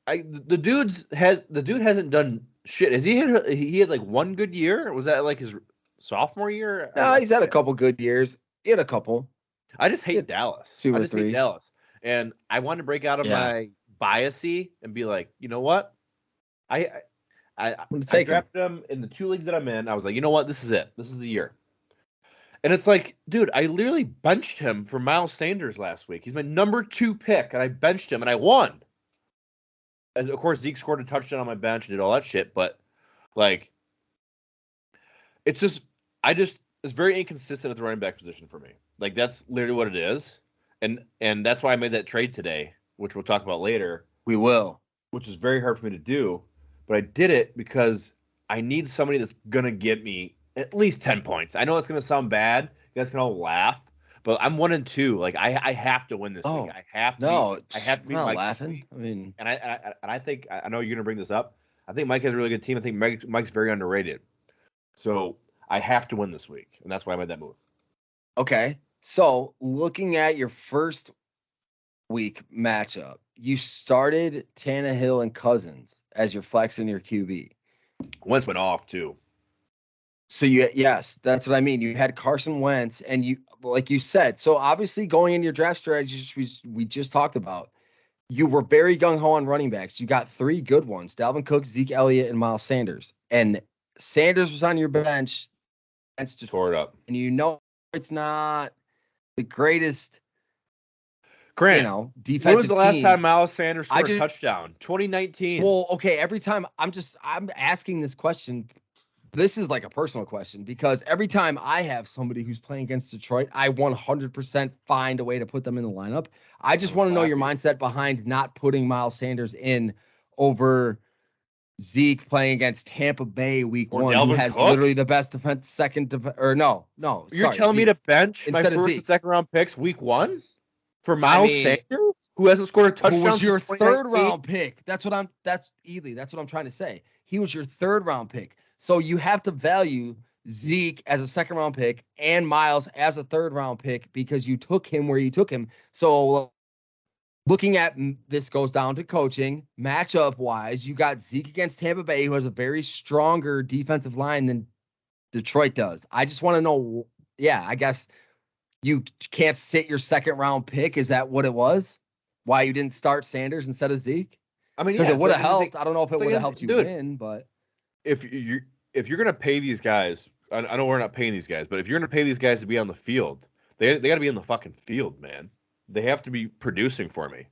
The dude hasn't done shit. He had like one good year? Was that like his sophomore year? No, he's had a couple good years. He had a couple. I just hate Dallas. 2 or 3. Hate Dallas. And I wanted to break out of my biasy and be like, you know what? I drafted him in the 2 leagues that I'm in. I was like, you know what? This is it. This is the year. And it's like, dude, I literally benched him for Miles Sanders last week. He's my number 2 pick, and I benched him, and I won. As, of course, Zeke scored a touchdown on my bench and did all that shit, but, like, it's very inconsistent at the running back position for me. Like, that's literally what it is. And that's why I made that trade today, which we'll talk about later. We will. Which is very hard for me to do, but I did it because I need somebody that's going to get me at least 10 points. I know it's going to sound bad. You guys can all laugh, but I'm 1-2. Like, I have to win this week. I have to. I have to be not laughing. I mean, and I think I know you're going to bring this up. I think Mike has a really good team. I think Mike's very underrated. So I have to win this week, and that's why I made that move. Okay. So looking at your first week matchup, you started Tannehill and Cousins as your flex in your QB. Wentz went off too. So yes, that's what I mean. You had Carson Wentz, and you, like you said, so obviously going into your draft strategies we just talked about, you were very gung-ho on running backs. You got 3 good ones: Dalvin Cook, Zeke Elliott, and Miles Sanders. And Sanders was on your bench. That's just tore it up. And you know it's not the greatest. Grant, defensive when was the last team. time Miles Sanders scored a touchdown? 2019. Well, okay, every time I'm asking this question. This is like a personal question because every time I have somebody who's playing against Detroit, I 100% find a way to put them in the lineup. I just want to know your mindset behind not putting Miles Sanders in over Zeke playing against Tampa Bay week 1, who has literally the best defense, You're telling me to bench my first and second round picks week 1 for Miles Sanders, who hasn't scored a touchdown? Who was your 3rd round pick? That's Ely. That's what I'm trying to say. He was your 3rd round pick. So you have to value Zeke as a 2nd round pick and Miles as a 3rd round pick because you took him where you took him. So looking at this goes down to coaching. Matchup wise, you got Zeke against Tampa Bay, who has a very stronger defensive line than Detroit does. I just want to know, I guess you can't sit your 2nd round pick. Is that what it was? Why you didn't start Sanders instead of Zeke? I mean, because it would have helped. I don't know if it would have helped you win, but if you're gonna pay these guys, I know we're not paying these guys, but if you're gonna pay these guys to be on the field, they got to be in the fucking field, man. They have to be producing for me.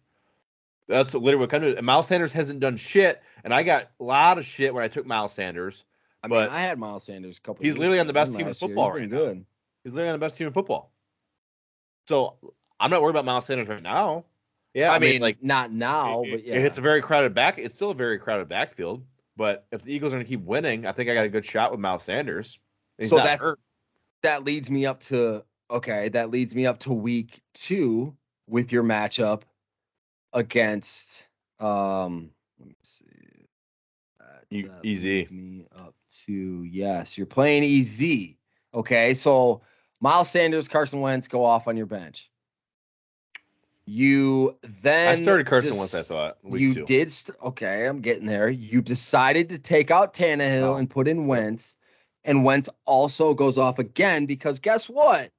That's literally what kind of. Miles Sanders hasn't done shit, and I got a lot of shit when I took Miles Sanders. I mean, I had Miles Sanders a couple. He's literally on the best team in football right now. He's literally on the best team in football. So I'm not worried about Miles Sanders right now. Yeah, I mean, like not now, but yeah. it's a very crowded back. It's still a very crowded backfield. But if the Eagles are going to keep winning, I think I got a good shot with Miles Sanders. He's So not hurt. that leads me up to week 2 with your matchup against let me see. That Easy. leads me up to, yes, you're playing EZ. Okay, so Miles Sanders, Carson Wentz go off on your bench. You then I started Carson Wentz, I thought, week 2. Okay, I'm getting there. You decided to take out Tannehill and put in Wentz, and Wentz also goes off again because guess what?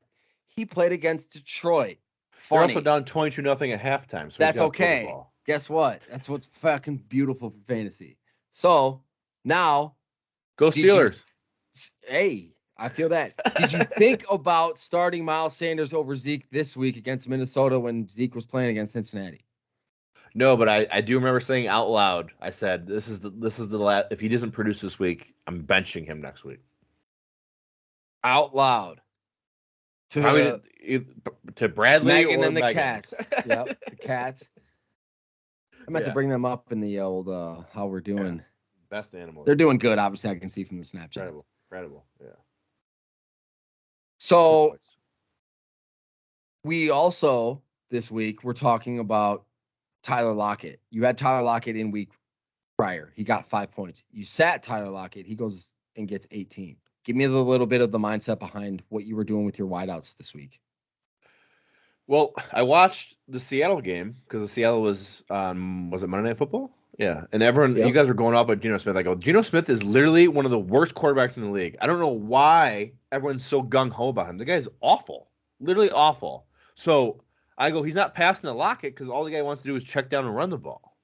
He played against Detroit. They're also down 22-0 at halftime, so that's okay. Guess what? That's what's fucking beautiful for fantasy. So now, go Steelers. Hey, I feel that. Did you think about starting Miles Sanders over Zeke this week against Minnesota when Zeke was playing against Cincinnati? No, but I do remember saying out loud, I said, this is the last, if he doesn't produce this week, I'm benching him next week. Out loud. To Bradley Megan or and the Megan. Cats. Yep, the Cats. I meant to bring them up in the old how we're doing. Yeah. Best animals. They're doing good, obviously I can see from the Snapchat. Incredible. Yeah. So we also this week we're talking about Tyler Lockett. You had Tyler Lockett in week prior. He got 5 points. You sat Tyler Lockett. He goes and gets 18. Give me a little bit of the mindset behind what you were doing with your wideouts this week. Well, I watched the Seattle game because the Seattle was it Monday Night Football? Yeah. And everyone, you guys were going off at Geno Smith. I go, Geno Smith is literally one of the worst quarterbacks in the league. I don't know why everyone's so gung-ho about him. The guy's awful. Literally awful. So I go, he's not passing the Lockett because all the guy wants to do is check down and run the ball.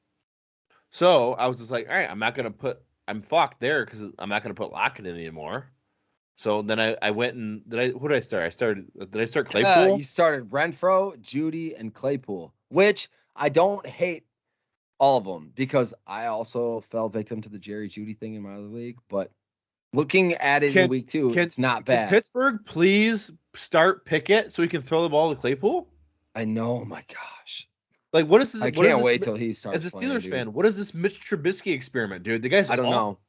So I was just like, all right, I'm fucked there because I'm not going to put Lockett in anymore. So then I went and who did I start? Did I start Claypool? You started Renfro, Judy, and Claypool, which I don't hate all of them because I also fell victim to the Jerry Judy thing in my other league. But looking at it in week 2, it's not bad. Can Pittsburgh please start Pickett so he can throw the ball to Claypool? I know, oh my gosh. Like, what is this? I can't wait till he starts. As a Steelers fan, what is this Mitch Trubisky experiment, dude? The guy's I don't know.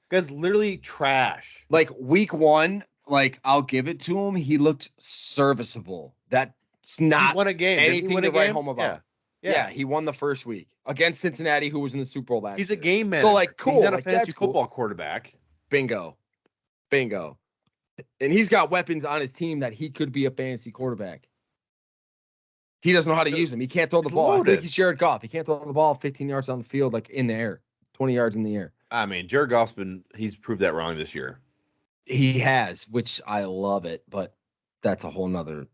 The guy's literally trash. Like week 1, like I'll give it to him. He looked serviceable. That's not he won a game. anything to write home about. Yeah, he won the first week against Cincinnati, who was in the Super Bowl last year. He's a game man. So like, cool. He's not a like, fantasy football quarterback. Bingo. And he's got weapons on his team that he could be a fantasy quarterback. He doesn't know how to use them. He can't throw the ball. I think he's Jared Goff. He can't throw the ball 15 yards on the field, like in the air, 20 yards in the air. I mean, Jared Goff's he's proved that wrong this year. He has, which I love it, but that's a whole nother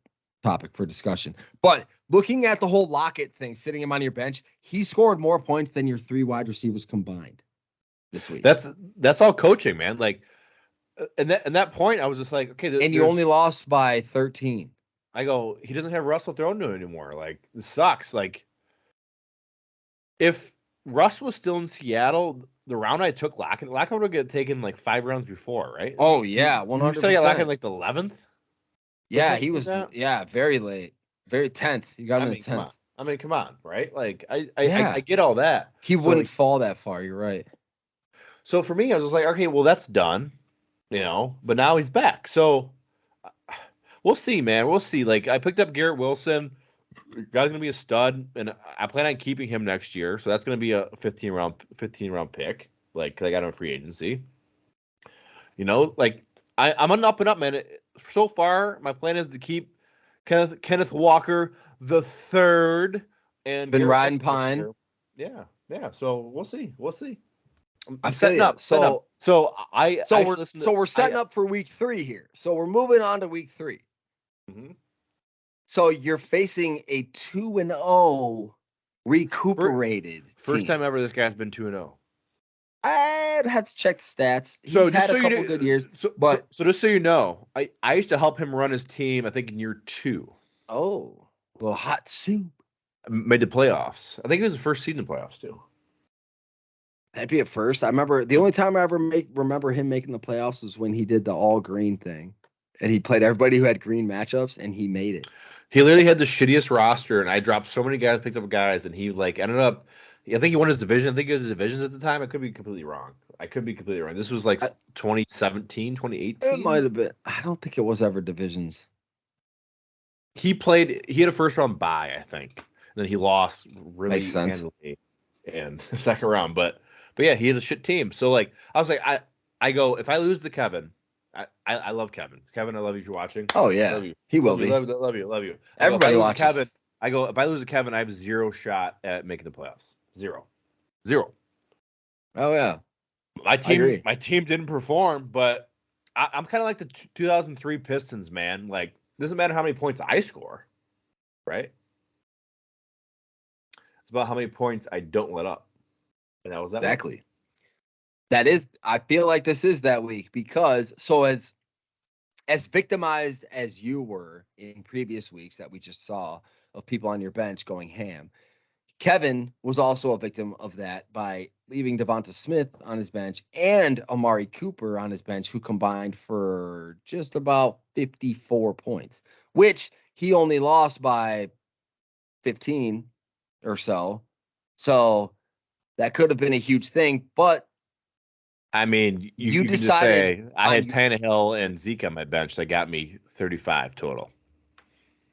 topic for discussion. But looking at the whole Lockett thing, sitting him on your bench, he scored more points than your 3 wide receivers combined this week. That's all coaching, man. Like, and that point, I was just like, okay. And you only lost by 13. I go, he doesn't have Russell thrown to him anymore. Like, this sucks. Like, if Russ was still in Seattle, the round I took Lockett would have taken like 5 rounds before, right? Oh yeah, 100%. You said I Lockett like the 11th. Yeah, he was. Yeah, very late, very 10th. You got him in the 10th. I mean, come on, right? Like, I get all that. He wouldn't fall that far. You're right. So for me, I was just like, okay, well, that's done, But now he's back, so we'll see, man. We'll see. Like, I picked up Garrett Wilson. Guy's gonna be a stud, and I plan on keeping him next year. So that's gonna be a 15 round pick. Like, 'cause I got him in free agency. Like I'm on up and up, man. So far, my plan is to keep Kenneth Walker the third, and been riding pine. Yeah. So we'll see. I'm setting up. So we're setting up for week 3 here. So we're moving on to week 3. Mm-hmm. So you're facing a 2-0 recuperated first team. time ever this guy's been 2-0. I'd have to check the stats. He's had a couple good years. So just so you know, I used to help him run his team, I think in year 2. Oh, well, hot soup. Made the playoffs. I think it was the first seed in the playoffs too. That'd be a first. I remember the only time I ever remember him making the playoffs was when he did the all green thing. And he played everybody who had green matchups, and he made it. He literally had the shittiest roster, and I dropped so many guys, picked up guys, and he like ended up. I think he won his division. I think he was the divisions at the time. I could be completely wrong. This was like I, 2017, it might 2018. have been. I don't think it was ever divisions. He had a first round bye, I think. And then he lost really Makes sense. handily in the second round. But yeah, he had a shit team. So like I was like, I go, if I lose to Kevin, I love Kevin. Kevin, I love you if you're watching. Oh I yeah, love you. he will Love you, be. love you. I go, if Everybody I lose to watches. Kevin, if I lose to Kevin, I have zero shot at making the playoffs. Zero. Oh yeah, My I agree. team didn't perform, but I'm kind of like the 2003 Pistons, man. Like, doesn't matter how many points I score, right? It's about how many points I don't let up. And that was that Exactly. week. That is, I feel like this is that week because as victimized as you were in previous weeks that we just saw of people on your bench going ham, Kevin was also a victim of that by leaving Devonta Smith on his bench and Amari Cooper on his bench, who combined for just about 54 points, which he only lost by 15 or so. So that could have been a huge thing, but I mean, you can just say I had Tannehill and Zeke on my bench that got me 35 total.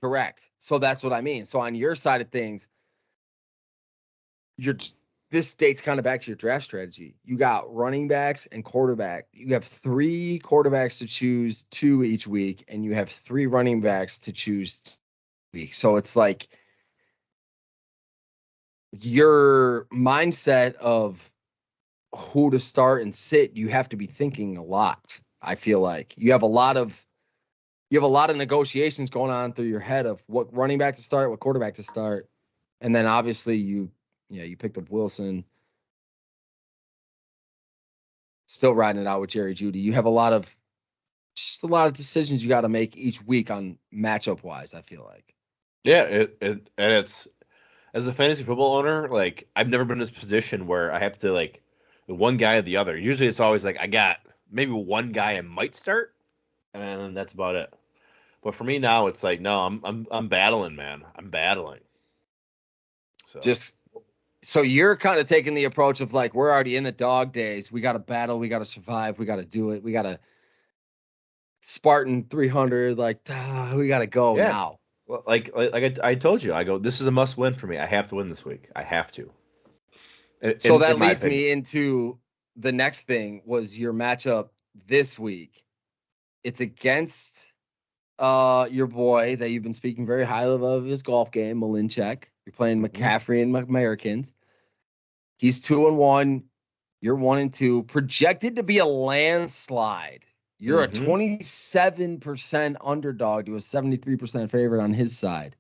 Correct. So that's what I mean. So on your side of things, this dates kind of back to your draft strategy. You got running backs and quarterback. You have 3 quarterbacks to choose 2 each week, and you have 3 running backs to choose week. So it's like your mindset of who to start and sit, you have to be thinking a lot. I feel like you have a lot of negotiations going on through your head of what running back to start, what quarterback to start. And then obviously you picked up Wilson. Still riding it out with Jerry Jeudy. You have a lot of decisions you got to make each week on matchup wise, I feel like. Yeah, it's as a fantasy football owner, like I've never been in this position where I have to like one guy or the other. Usually it's always like I got maybe one guy I might start, and that's about it. But for me now, it's like no, I'm battling, man. I'm battling. So you're kind of taking the approach of like we're already in the dog days. We got to battle. We got to survive. We got to do it. We got to Spartan 300. Like we got to go now. Well, like I told you, I go. This is a must win for me. I have to win this week. I have to. So that leads me into the next thing was your matchup this week. It's against your boy that you've been speaking very highly of his golf game, Malinchek. You're playing McCaffrey and Americans. He's 2-1. You're 1-2. Projected to be a landslide. You're a 27% underdog to a 73% favorite on his side.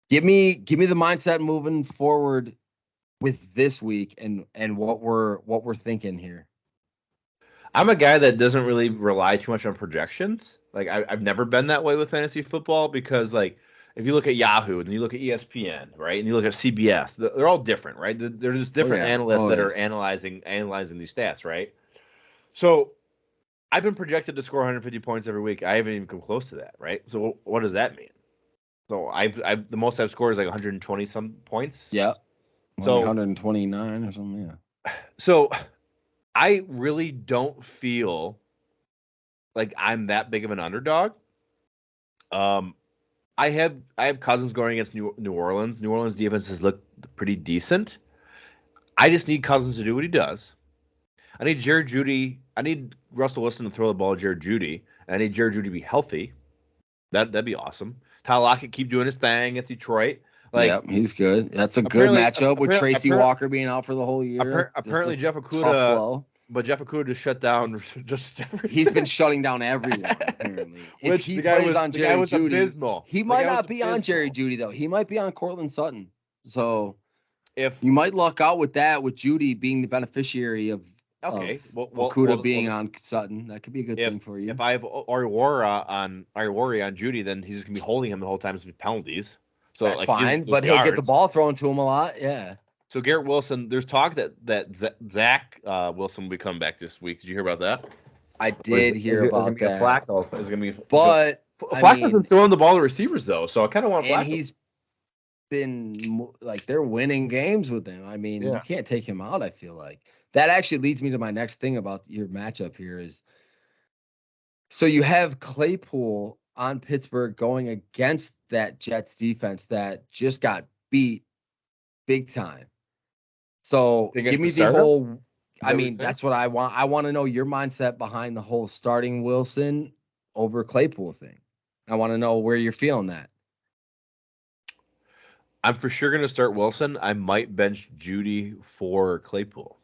Give me the mindset moving forward with this week and what we're thinking here. I'm a guy that doesn't really rely too much on projections. Like I've never been that way with fantasy football because like if you look at Yahoo and you look at ESPN, right, and you look at CBS, they're all different, right? They're just different analysts that are analyzing these stats, right? So I've been projected to score 150 points every week. I haven't even come close to that, right? So what does that mean? So I've the most I've scored is like 120 some points. Yeah. So 129 or something, yeah. So I really don't feel like I'm that big of an underdog. I have Cousins going against New Orleans. New Orleans defense has looked pretty decent. I just need Cousins to do what he does. I need Jared Jeudy. I need Russell Wilson to throw the ball to Jared Jeudy. And I need Jared Jeudy to be healthy. That'd be awesome. Tyler Lockett keep doing his thing at Detroit. Like, he's good. That's a good matchup with Tracy Walker being out for the whole year. Apparently, Jeff Okudah. But Jeff Okudah just shut down just everything. He's been shutting down everyone, apparently. If he plays on Jerry Jeudy, abysmal. He might not be on Jerry Jeudy, though. He might be on Cortland Sutton. So if you might luck out with that, with Jeudy being the beneficiary of Okudah being on Sutton, that could be a good thing for you. If I have Ariwara on Jeudy, then he's just gonna be holding him the whole time as penalties. So that's fine, but he'll get the ball thrown to him a lot. Yeah. So Garrett Wilson, there's talk that Zach Wilson will be coming back this week. Did you hear about that? I did hear about that. Flacco. It's gonna be. But Flacco's been throwing the ball to receivers though, so I kind of want Flacco. And he's been like they're winning games with him. I mean, you can't take him out. I feel like that actually leads me to my next thing about your matchup here is. So you have Claypool on Pittsburgh going against that Jets defense that just got beat big time. So give me the whole. I mean, that's what I want. I want to know your mindset behind the whole starting Wilson over Claypool thing. I want to know where you're feeling that. I'm for sure going to start Wilson. I might bench Judy for Claypool.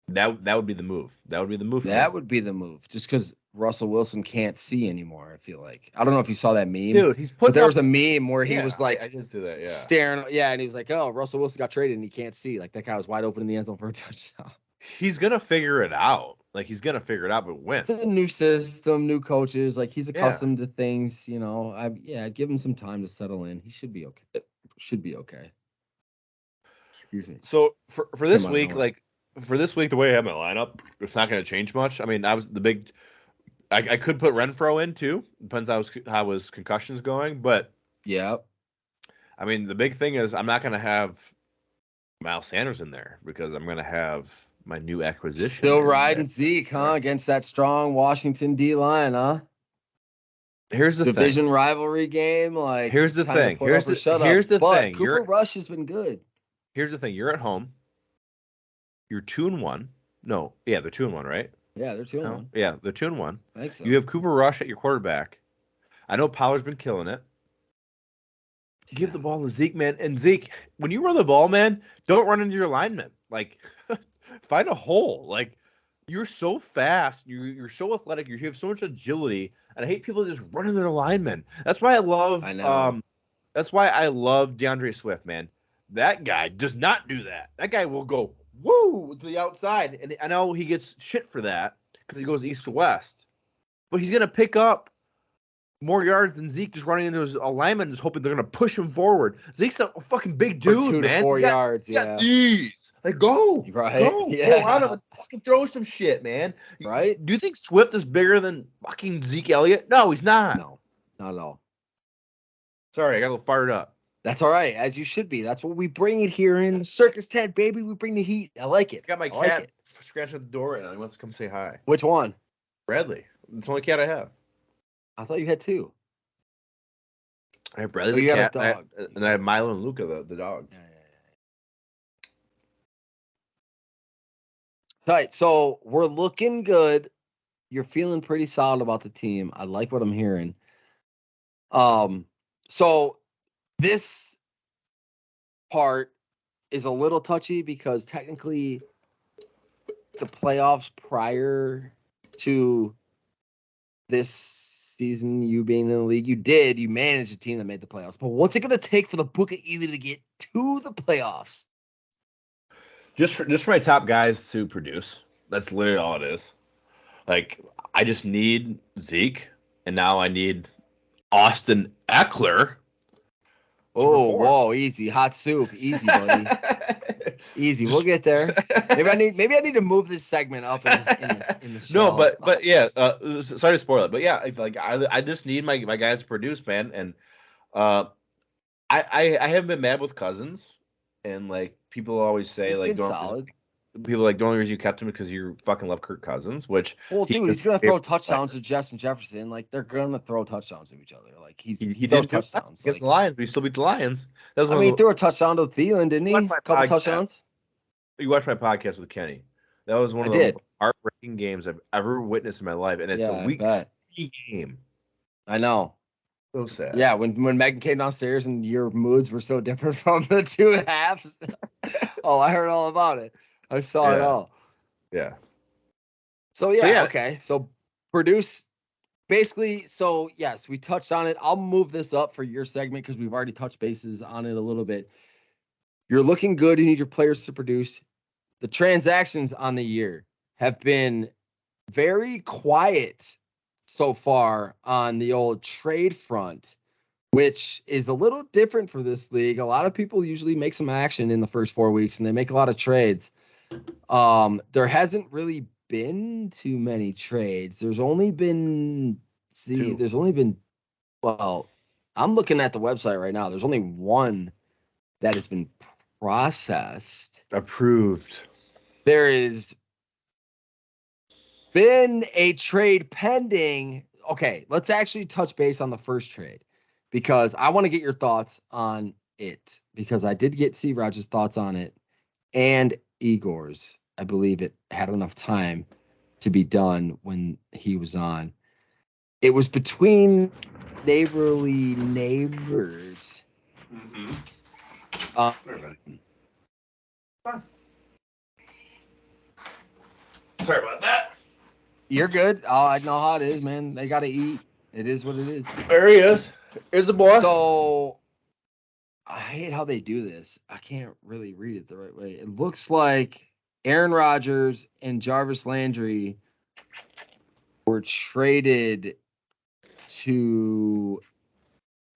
That would be the move. That would be the move. That would be the move. Just because Russell Wilson can't see anymore, I feel like. I don't know if you saw that meme. Dude, there was a meme where he was like I didn't see that, staring. Yeah, and he was like, oh, Russell Wilson got traded and he can't see. Like that guy was wide open in the end zone for a touchdown. He's going to figure it out. Like he's going to figure it out, but when? It's a new system, new coaches. Like he's accustomed to things, you know. Give him some time to settle in. He should be okay. Should be okay. Excuse me. So for this week, the way I have my lineup, it's not going to change much. I mean, I could put Renfro in too. Depends how his concussion's going, but yeah. I mean, the big thing is I'm not going to have Miles Sanders in there because I'm going to have my new acquisition. Still riding Zeke, huh? Against that strong Washington D line, huh? Here's the division rivalry game. Like here's the thing. Here's the thing. Cooper Rush has been good. Here's the thing. You're at home. You're 2-1. No, yeah, they're 2-1, right? Yeah, they're 2-1. Yeah, they're 2-1. I think so. You have Cooper Rush at your quarterback. I know Pollard's been killing it. Give the ball to Zeke, man. And Zeke, when you run the ball, man, don't run into your lineman. Like, find a hole. Like, you're so fast. You're so athletic. You have so much agility. And I hate people just running their linemen. That's why I love. That's why I love DeAndre Swift, man. That guy does not do that. That guy will go woo to the outside, and I know he gets shit for that because he goes east to west. But he's gonna pick up more yards than Zeke just running into his alignment, just hoping they're gonna push him forward. Zeke's a fucking big dude, 2 man. to 4 yards. He's got these. Like go, right? Go on him and fucking throw some shit, man. Right? Do you think Swift is bigger than fucking Zeke Elliott? No, he's not. No, not at all. Sorry, I got a little fired up. That's all right, as you should be. That's what we bring it here in the Circus Tent, baby. We bring the heat. I like it. I got my cat scratching at the door and he wants to come say hi. Which one? Bradley. It's the only cat I have. I thought you had 2. I have Bradley the cat, dog. And I have Milo and Luca, the dogs. Yeah. All right, so we're looking good. You're feeling pretty solid about the team. I like what I'm hearing. So this part is a little touchy because technically the playoffs prior to this season, you being in the league, you managed a team that made the playoffs. But what's it going to take for the Book of Ely to get to the playoffs? Just for my top guys to produce. That's literally all it is. Like, I just need Zeke, and now I need Austin Eckler. Oh, whoa, easy. Hot soup. Easy, buddy. Easy. We'll get there. Maybe I need to move this segment up in the show. No, but yeah, sorry to spoil it. But yeah, like I just need my guys to produce, man. And I haven't been mad with Cousins. And like people always say, he's like been solid. People like the only reason you kept him because you fucking love Kirk Cousins, which he's gonna throw touchdowns to Justin Jefferson. Like they're gonna throw touchdowns to each other. Like he throws touchdowns against the Lions, but he still beat the Lions. He threw a touchdown to Thielen, didn't he? A couple touchdowns. You watched my podcast with Kenny. That was one of the most heartbreaking games I've ever witnessed in my life, and it's a week 3 game. I know. So sad. Yeah, when Megan came downstairs and your moods were so different from the 2 halves. Oh, I heard all about it. I saw it all. Yeah. So okay. So produce basically. So yes, we touched on it. I'll move this up for your segment because we've already touched bases on it a little bit. You're looking good. You need your players to produce. The transactions on the year have been very quiet so far on the old trade front, which is a little different for this league. A lot of people usually make some action in the first 4 weeks and they make a lot of trades. There hasn't really been too many trades. There's only been Well, I'm looking at the website right now. There's only one that has been processed. Approved. There is been a trade pending. Okay, let's actually touch base on the first trade because I want to get your thoughts on it because I did get C. Rogers' thoughts on it and Igor's. I believe it had enough time to be done when he was on. It was between neighborly neighbors. Mm-hmm. Um, Sorry about that. you're good. Oh, I know how it is, man. They got to eat. It is what it is. There he is. Is the boy. So I hate how they do this. I can't really read it the right way. It looks like Aaron Rodgers and Jarvis Landry were traded to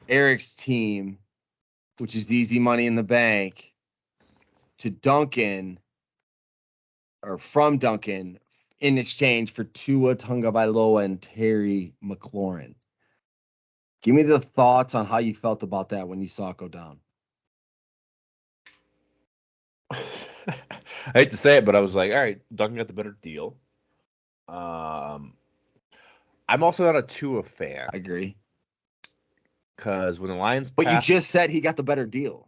Eric's team, which is Easy Money in the Bank, to Duncan or from Duncan in exchange for Tua Tagovailoa and Terry McLaurin. Give me the thoughts on how you felt about that when you saw it go down. I hate to say it, but I was like, all right, Duncan got the better deal. I'm also not a Tua fan I agree. because when the Lions But you passed, just said he got the better deal.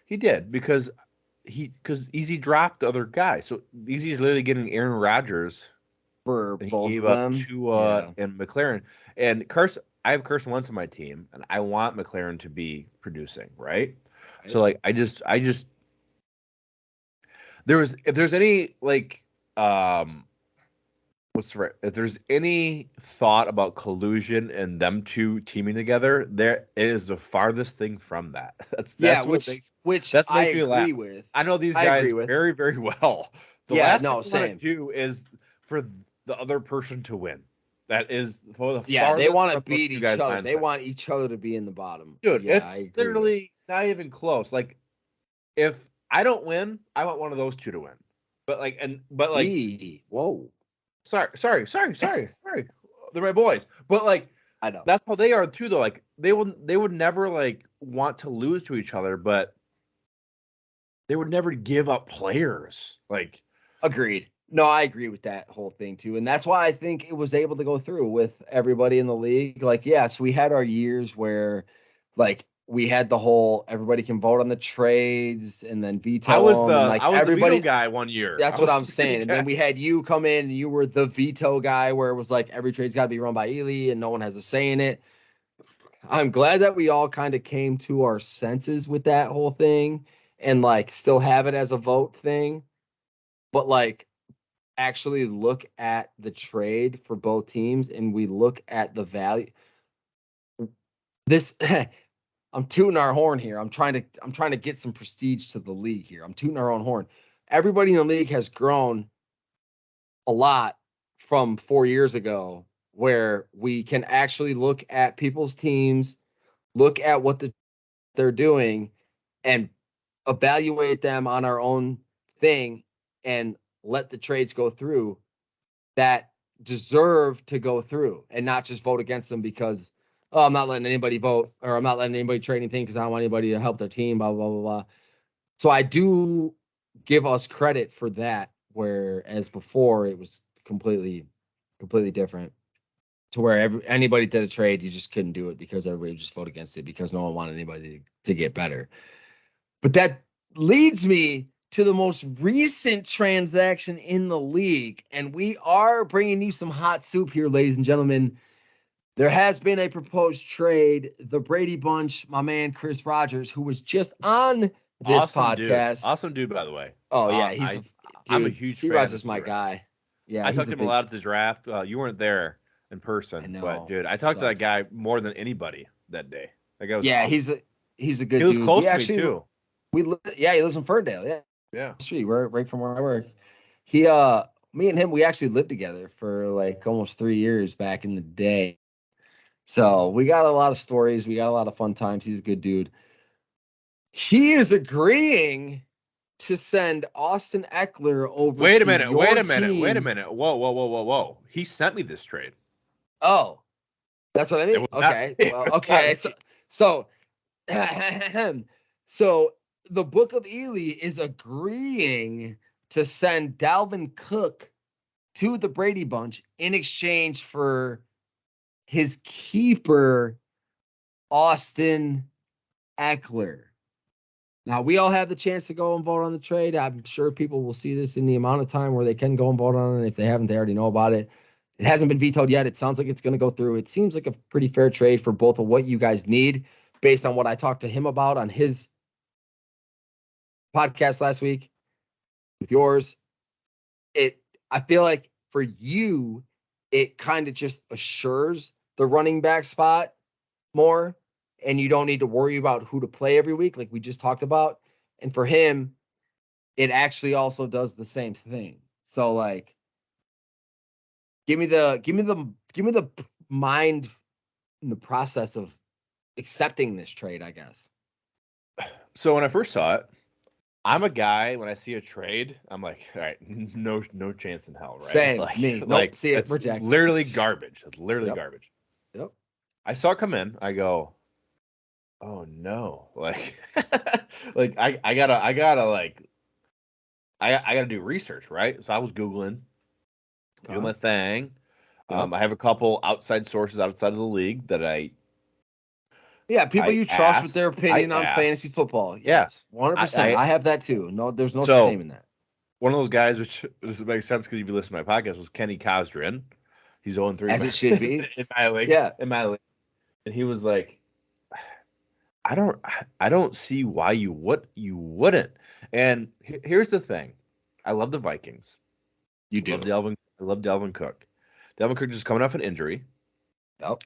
he did because Easy dropped the other guy. So Easy's literally getting Aaron Rodgers For and he both gave of up them. Tua and McLaren. And I have Carson Wentz on my team, and I want McLaren to be producing, right? So like I just if there's any like if there's any thought about collusion and them two teaming together, there it is the farthest thing from that. That's what which that I makes me laugh. agree with. I know these I agree guys with. very, very well. The Yeah, last thing no, I want to same. do is for the other person to win. That is for the Yeah, they farthest want to from those beat two each guys' other. They mindset. want each other to be in the bottom. Dude, Yeah, I it's agree with. literally not even close. Like if I don't win, I want one of those two to win. But Whoa. sorry. They're my boys. But like I know. that's how they are too though. Like they would never like want to lose to each other, but they would never give up players. Like Agreed. No, I agree with that whole thing too. And that's why I think it was able to go through with everybody in the league. Like, yes, we had our years where like we had the whole everybody can vote on the trades and then veto them. And like I was the veto everybody, guy one year. that's what I'm saying. And then we had you come in and you were the veto guy where it was like every trade's got to be run by Ely and no one has a say in it. I'm glad that we all kind of came to our senses with that whole thing and like still have it as a vote thing. But like actually look at the trade for both teams and we look at the value. This I'm tooting our horn here. I'm trying to get some prestige to the league here. I'm tooting our own horn. Everybody in the league has grown a lot from 4 years ago where we can actually look at people's teams, look at what they're doing and evaluate them on our own thing and let the trades go through that deserve to go through and not just vote against them because, oh, I'm not letting anybody vote or I'm not letting anybody trade anything because I don't want anybody to help their team, blah, blah, blah, blah. So I do give us credit for that, whereas before it was completely different to where anybody did a trade, you just couldn't do it because everybody would just vote against it because no one wanted anybody to get better. But that leads me to the most recent transaction in the league. And we are bringing you some hot soup here, ladies and gentlemen. There has been a proposed trade. The Brady Bunch, my man Chris Rogers, who was just on this podcast. Awesome dude, by the way. Oh, yeah. I'm a Dude, huge C. fan Rogers of is my C-Rog. guy. Yeah, I he's talked a to him a big. lot at the draft. You weren't there in I person, but know. dude, I It talked to that sucks. guy more than anybody that day. That guy was Yeah, awesome. he's a He good was dude. close We to me actually too. he lives in Ferndale. Yeah. Yeah. Street, right from where I work. He me and him, we actually lived together for like almost 3 years back in the day. So we got a lot of stories, we got a lot of fun times. He's a good dude. He is agreeing to send Austin Eckler over Wait a to minute. your team. Whoa. He sent me this trade. Oh, That's what I It mean. was not Okay. me. Well, It was okay. not me. So so the Book of Ely is agreeing to send Dalvin Cook to the Brady Bunch in exchange for his keeper, Austin Eckler. Now, we all have the chance to go and vote on the trade. I'm sure people will see this in the amount of time where they can go and vote on it. If they haven't, they already know about it. It hasn't been vetoed yet. It sounds like it's going to go through. It seems like a pretty fair trade for both of what you guys need based on what I talked to him about on his podcast last week with yours. I feel like for you, it kind of just assures the running back spot more, and you don't need to worry about who to play every week, like we just talked about. And for him, it actually also does the same thing. So like, give me the mind in the process of accepting this trade, I guess. So when I first saw it, I'm a guy, when I see a trade, I'm like, all right, no chance in hell, right? Same, Like, me. Nope, like see it, it's reject. literally garbage. It's literally Yep. garbage. Yep. I saw it come in. I go, oh no, like, like I gotta do research, right? So I was Googling, doing my thing. Yep. I have a couple outside sources outside of the league that people you trust with their opinion on fantasy football. Yes, 100%. I have that too. No, there's no shame in that. One of those guys, which this makes sense because if you listen to my podcast, was Kenny Cosdrin. He's 0-3. As it should be. In my league. Yeah. In my league. And he was like, I don't see why you wouldn't. And here's the thing. I love the Vikings. You do. I love Dalvin Cook. Dalvin Cook just coming off an injury. Yep.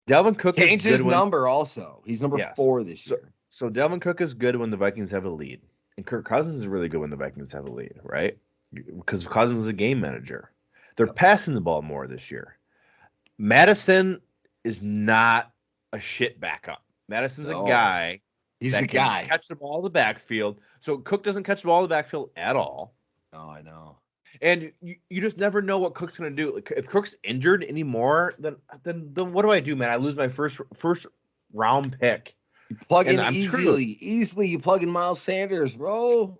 Dalvin Cook changed his number also. He's number 4 this year. So Dalvin Cook is good when the Vikings have a lead. And Kirk Cousins is really good when the Vikings have a lead, right? Because Cousins is a game manager. They're passing the ball more this year. Madison is not a shit backup. Madison's a guy. He's a guy. Catch the ball in the backfield. So Cook doesn't catch the ball in the backfield at all. Oh, I know. And you just never know what Cook's going to do. Like, if Cook's injured anymore, then what do I do, man? I lose my first round pick. You plug in easily. You plug in Miles Sanders, bro.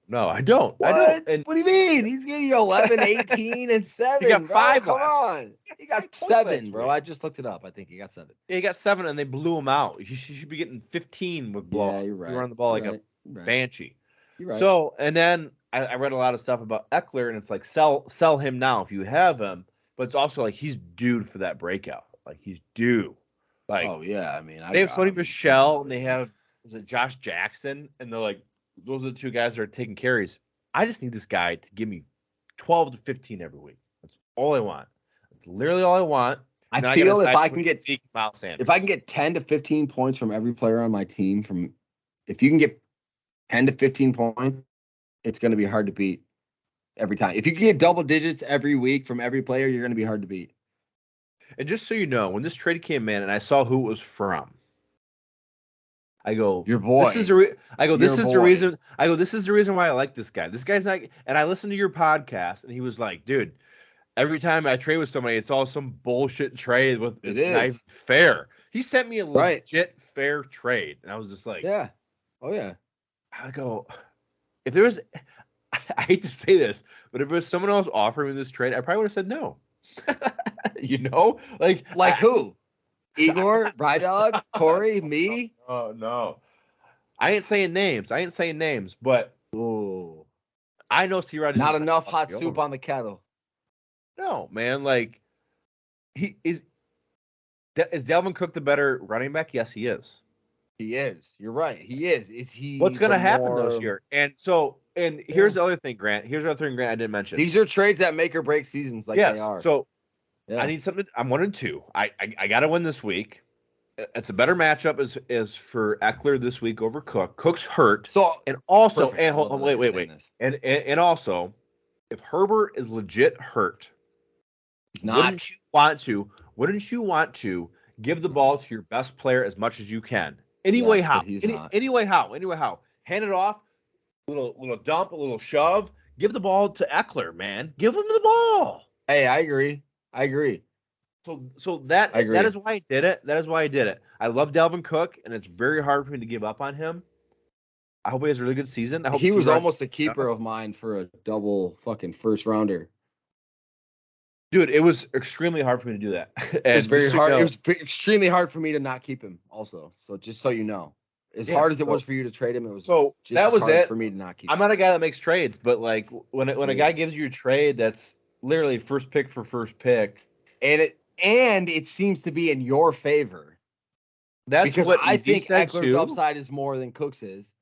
No, I don't. What? I don't. And what do you mean? He's getting 11, 18, and 7. He got 5. Come on. He got 7, bro. I just looked it up. I think he got 7. Yeah, he got 7, and they blew him out. He should be getting 15 with ball. Yeah, you're right. You run the ball like a banshee. You're right. So, and then I read a lot of stuff about Eckler, and it's like sell him now if you have him. But it's also like he's due for that breakout. Like he's due. Like, oh yeah, I mean, they have Sony Michel and they have Josh Jackson, and they're like, those are the 2 guys that are taking carries. I just need this guy to give me 12 to 15 every week. That's all I want. That's literally all I want. I feel if I can get 10 to 15 points from every player on my team, if you can get 10 to 15 points, it's going to be hard to beat every time. If you can get double digits every week from every player, you're going to be hard to beat. And just so you know, when this trade came in and I saw who it was from, I go, your boy. This is the reason why I like this guy. This guy's not. And I listened to your podcast, and he was like, dude, every time I trade with somebody, it's all some bullshit trade with it's not fair. He sent me a legit fair trade, and I was just like, yeah, oh yeah. I go, if there was, I hate to say this, but if it was someone else offering me this trade, I probably would have said no. You know, like who? Igor, Brydog, Corey, me? Oh no. I ain't saying names, but I know C. Rogers. Not enough hot soup on the kettle. No, man. Like, is Dalvin Cook the better running back? Yes, he is. He is. You're right. He is. Is he? What's going to happen this year? And here's the other thing, Grant. Here's the other thing, Grant, I didn't mention. These are trades that make or break seasons, like they are. So I need something. I'm 1-2. I got to win this week. It's a better matchup is for Eckler this week over Cook. Cook's hurt. So and also and hold on, wait. And also, if Herbert is legit hurt, he's not. Wouldn't you want to give the ball to your best player as much as you can? Anyway, how? Anyway, how? Hand it off, little dump, a little shove. Give the ball to Eckler, man. Give him the ball. Hey, I agree. So that I agree. that is why I did it. That is why I did it. I love Dalvin Cook, and it's very hard for me to give up on him. I hope he has a really good season. I hope He was C-Rod almost a keeper of mine for a double fucking first rounder. Dude, it was extremely hard for me to do that. And It was very just so you hard. know- It was extremely hard for me to not keep him. Also, so just so you know, as hard as it was for you to trade him, it was so just that as was hard it. for me to not keep I'm him. not a guy that makes trades, but like when a Yeah. guy gives you a trade that's literally first pick for first pick, And it seems to be in your favor that's because what I Easy think said Eckler's too. upside is more than Cook's is.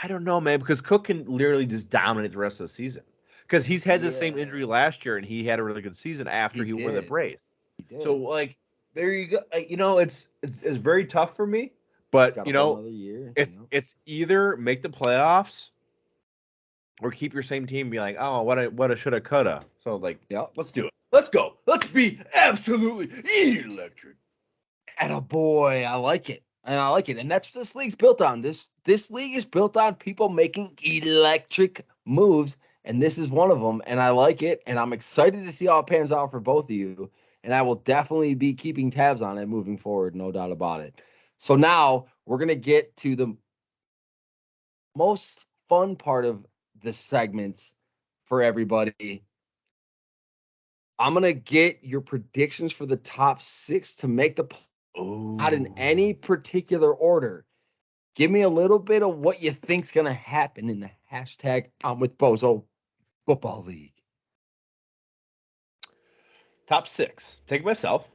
I don't know, man, because Cook can literally just dominate the rest of the season. Because he's had the same Yeah. injury last year, and he had a really good season after he went with the did. brace. He did. So like, there you go. You know, it's very tough for me, but Got you a whole know, another year. it's either make the playoffs or keep your same team and be like, oh, what a shoulda coulda. So like, Yeah. let's do it. Let's go. Let's be absolutely electric. And a boy, I like it. And I like it. And that's what this league's built on. This league is built on people making electric moves. And this is one of them. And I like it. And I'm excited to see how it pans out for both of you. And I will definitely be keeping tabs on it moving forward, no doubt about it. So now we're going to get to the most fun part of the segments for everybody. I'm going to get your predictions for the top 6 to make the not in any particular order. Give me a little bit of what you think's going to happen in the hashtag I'm with Bozo Football League. Top 6. Take myself.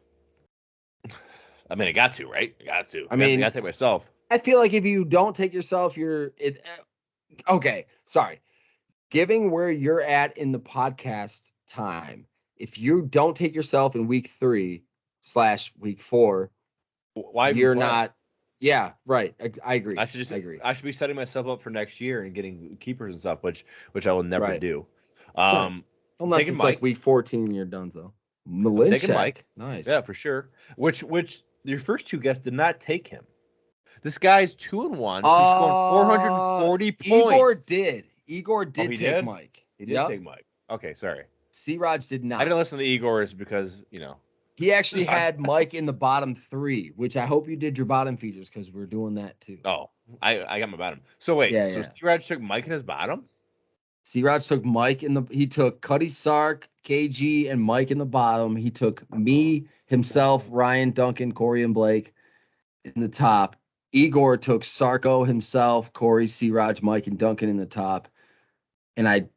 I mean, I got to, right? I got to. I mean, I got to take myself. I feel like if you don't take yourself, okay. Sorry. Given where you're at in the podcast time, if you don't take yourself in week 3/week 4, Why you're play? not. Yeah, right. I agree. I agree. I should be setting myself up for next year and getting keepers and stuff, which I will never do. Unless taking it's Mike. like week 14 and you're done. So I'm taking Mike. Nice. Yeah, for sure. Which your first two guests did not take him. This guy's 2-1. He's scoring 440 points. Igor did take Mike. He did take Mike. Okay, sorry. C-Raj did not. I didn't listen to Igor's because, he actually had Mike in the bottom 3, which I hope you did your bottom features because we're doing that too. Oh, I got my bottom. So wait, C-Raj took Mike in his bottom? C-Raj took Mike he took Cuddy Sark, KG, and Mike in the bottom. He took me, himself, Ryan, Duncan, Corey, and Blake in the top. Igor took Sarko himself, Corey, C-Raj, Mike, and Duncan in the top. And I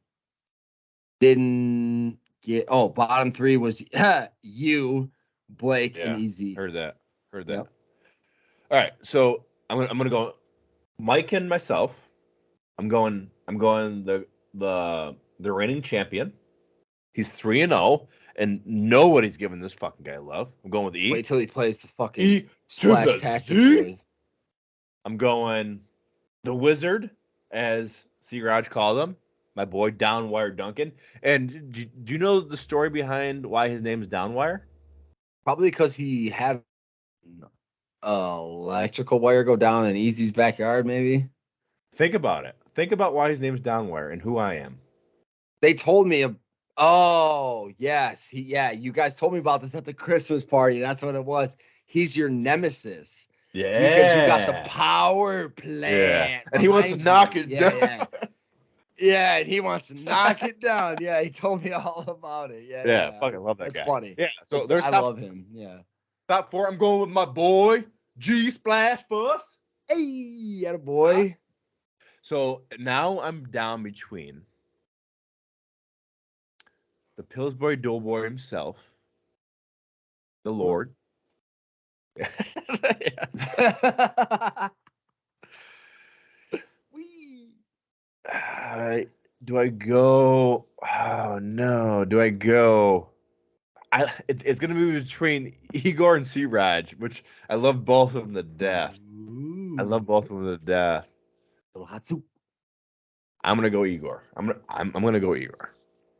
didn't get bottom 3 was you, Blake, and Easy. Heard that. Yep. All right, so I'm gonna go Mike and myself. I'm going the reigning champion. He's 3-0, and nobody's giving this fucking guy love. I'm going with E. Wait till he plays the fucking splash tactic. I'm going the Wizard, as C-Raj called him, my boy Downwire Duncan. And do you know the story behind why his name is Downwire? Probably because he had electrical wire go down in Easy's backyard, maybe. Think about it. Think about why his name is Downwire and who I am. They told me. Oh, yes. You guys told me about this at the Christmas party. That's what it was. He's your nemesis. Yeah. Because you got the power plant. Yeah. And he wants to knock it down. Yeah, and he wants to knock it down. Yeah, he told me all about it. Yeah. Fucking love that guy. That's funny. Yeah. So I love him. Yeah. Top 4. I'm going with my boy G Splash Fuss. Hey, attaboy. So now I'm down between the Pillsbury Doughboy himself, the Lord. Do I go? Oh no! Do I go? It's gonna be between Igor and C-Raj, which I love both of them to death. I love both of them to death. I'm gonna go Igor. I'm gonna go Igor.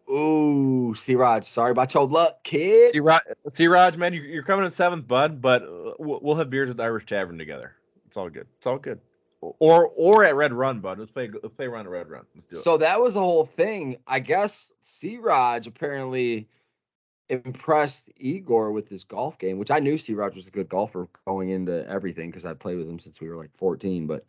Ooh, C-Raj, sorry about your luck, kid. C-Raj, man, you're coming in 7th, bud. But we'll have beers at the Irish Tavern together. It's all good. It's all good. Or at Red Run, bud. Let's play around at Red Run. Let's do it. So that was the whole thing. I guess C-Raj apparently impressed Igor with his golf game, which I knew Steve Rogers was a good golfer going into everything because I played with him since we were like 14. But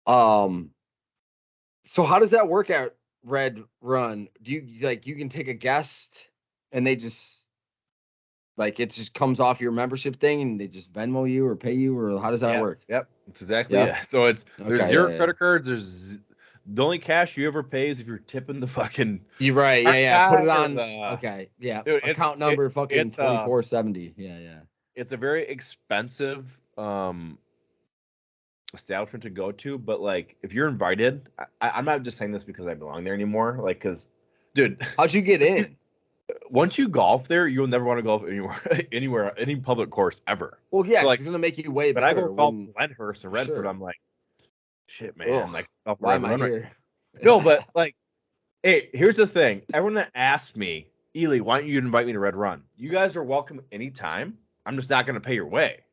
so how does that work out, Red Run? Do you like you can take a guest and they just like it just comes off your membership thing and they just Venmo you or pay you, or how does that work? Yep, that's exactly it. So there's Okay, zero credit cards. There's the only cash you ever pay is if you're tipping the fucking. You're right. Yeah. Put it on. Okay. Yeah. Dude, Account number fucking 2470. Yeah. It's a very expensive establishment to go to, but like if you're invited, I'm not just saying this because I belong there anymore. Like, because, dude, how'd you get in? Once you golf there, you'll never want to golf anywhere, any public course ever. Well, yeah, so, like, it's gonna make you way but better. I go golf in Lyndhurst and Redford. Sure. I'm like, shit, man. Ugh, like, why am I here? No, but like, hey, here's the thing. Everyone that asked me, Ely, why don't you invite me to Red Run? You guys are welcome anytime. I'm just not gonna pay your way.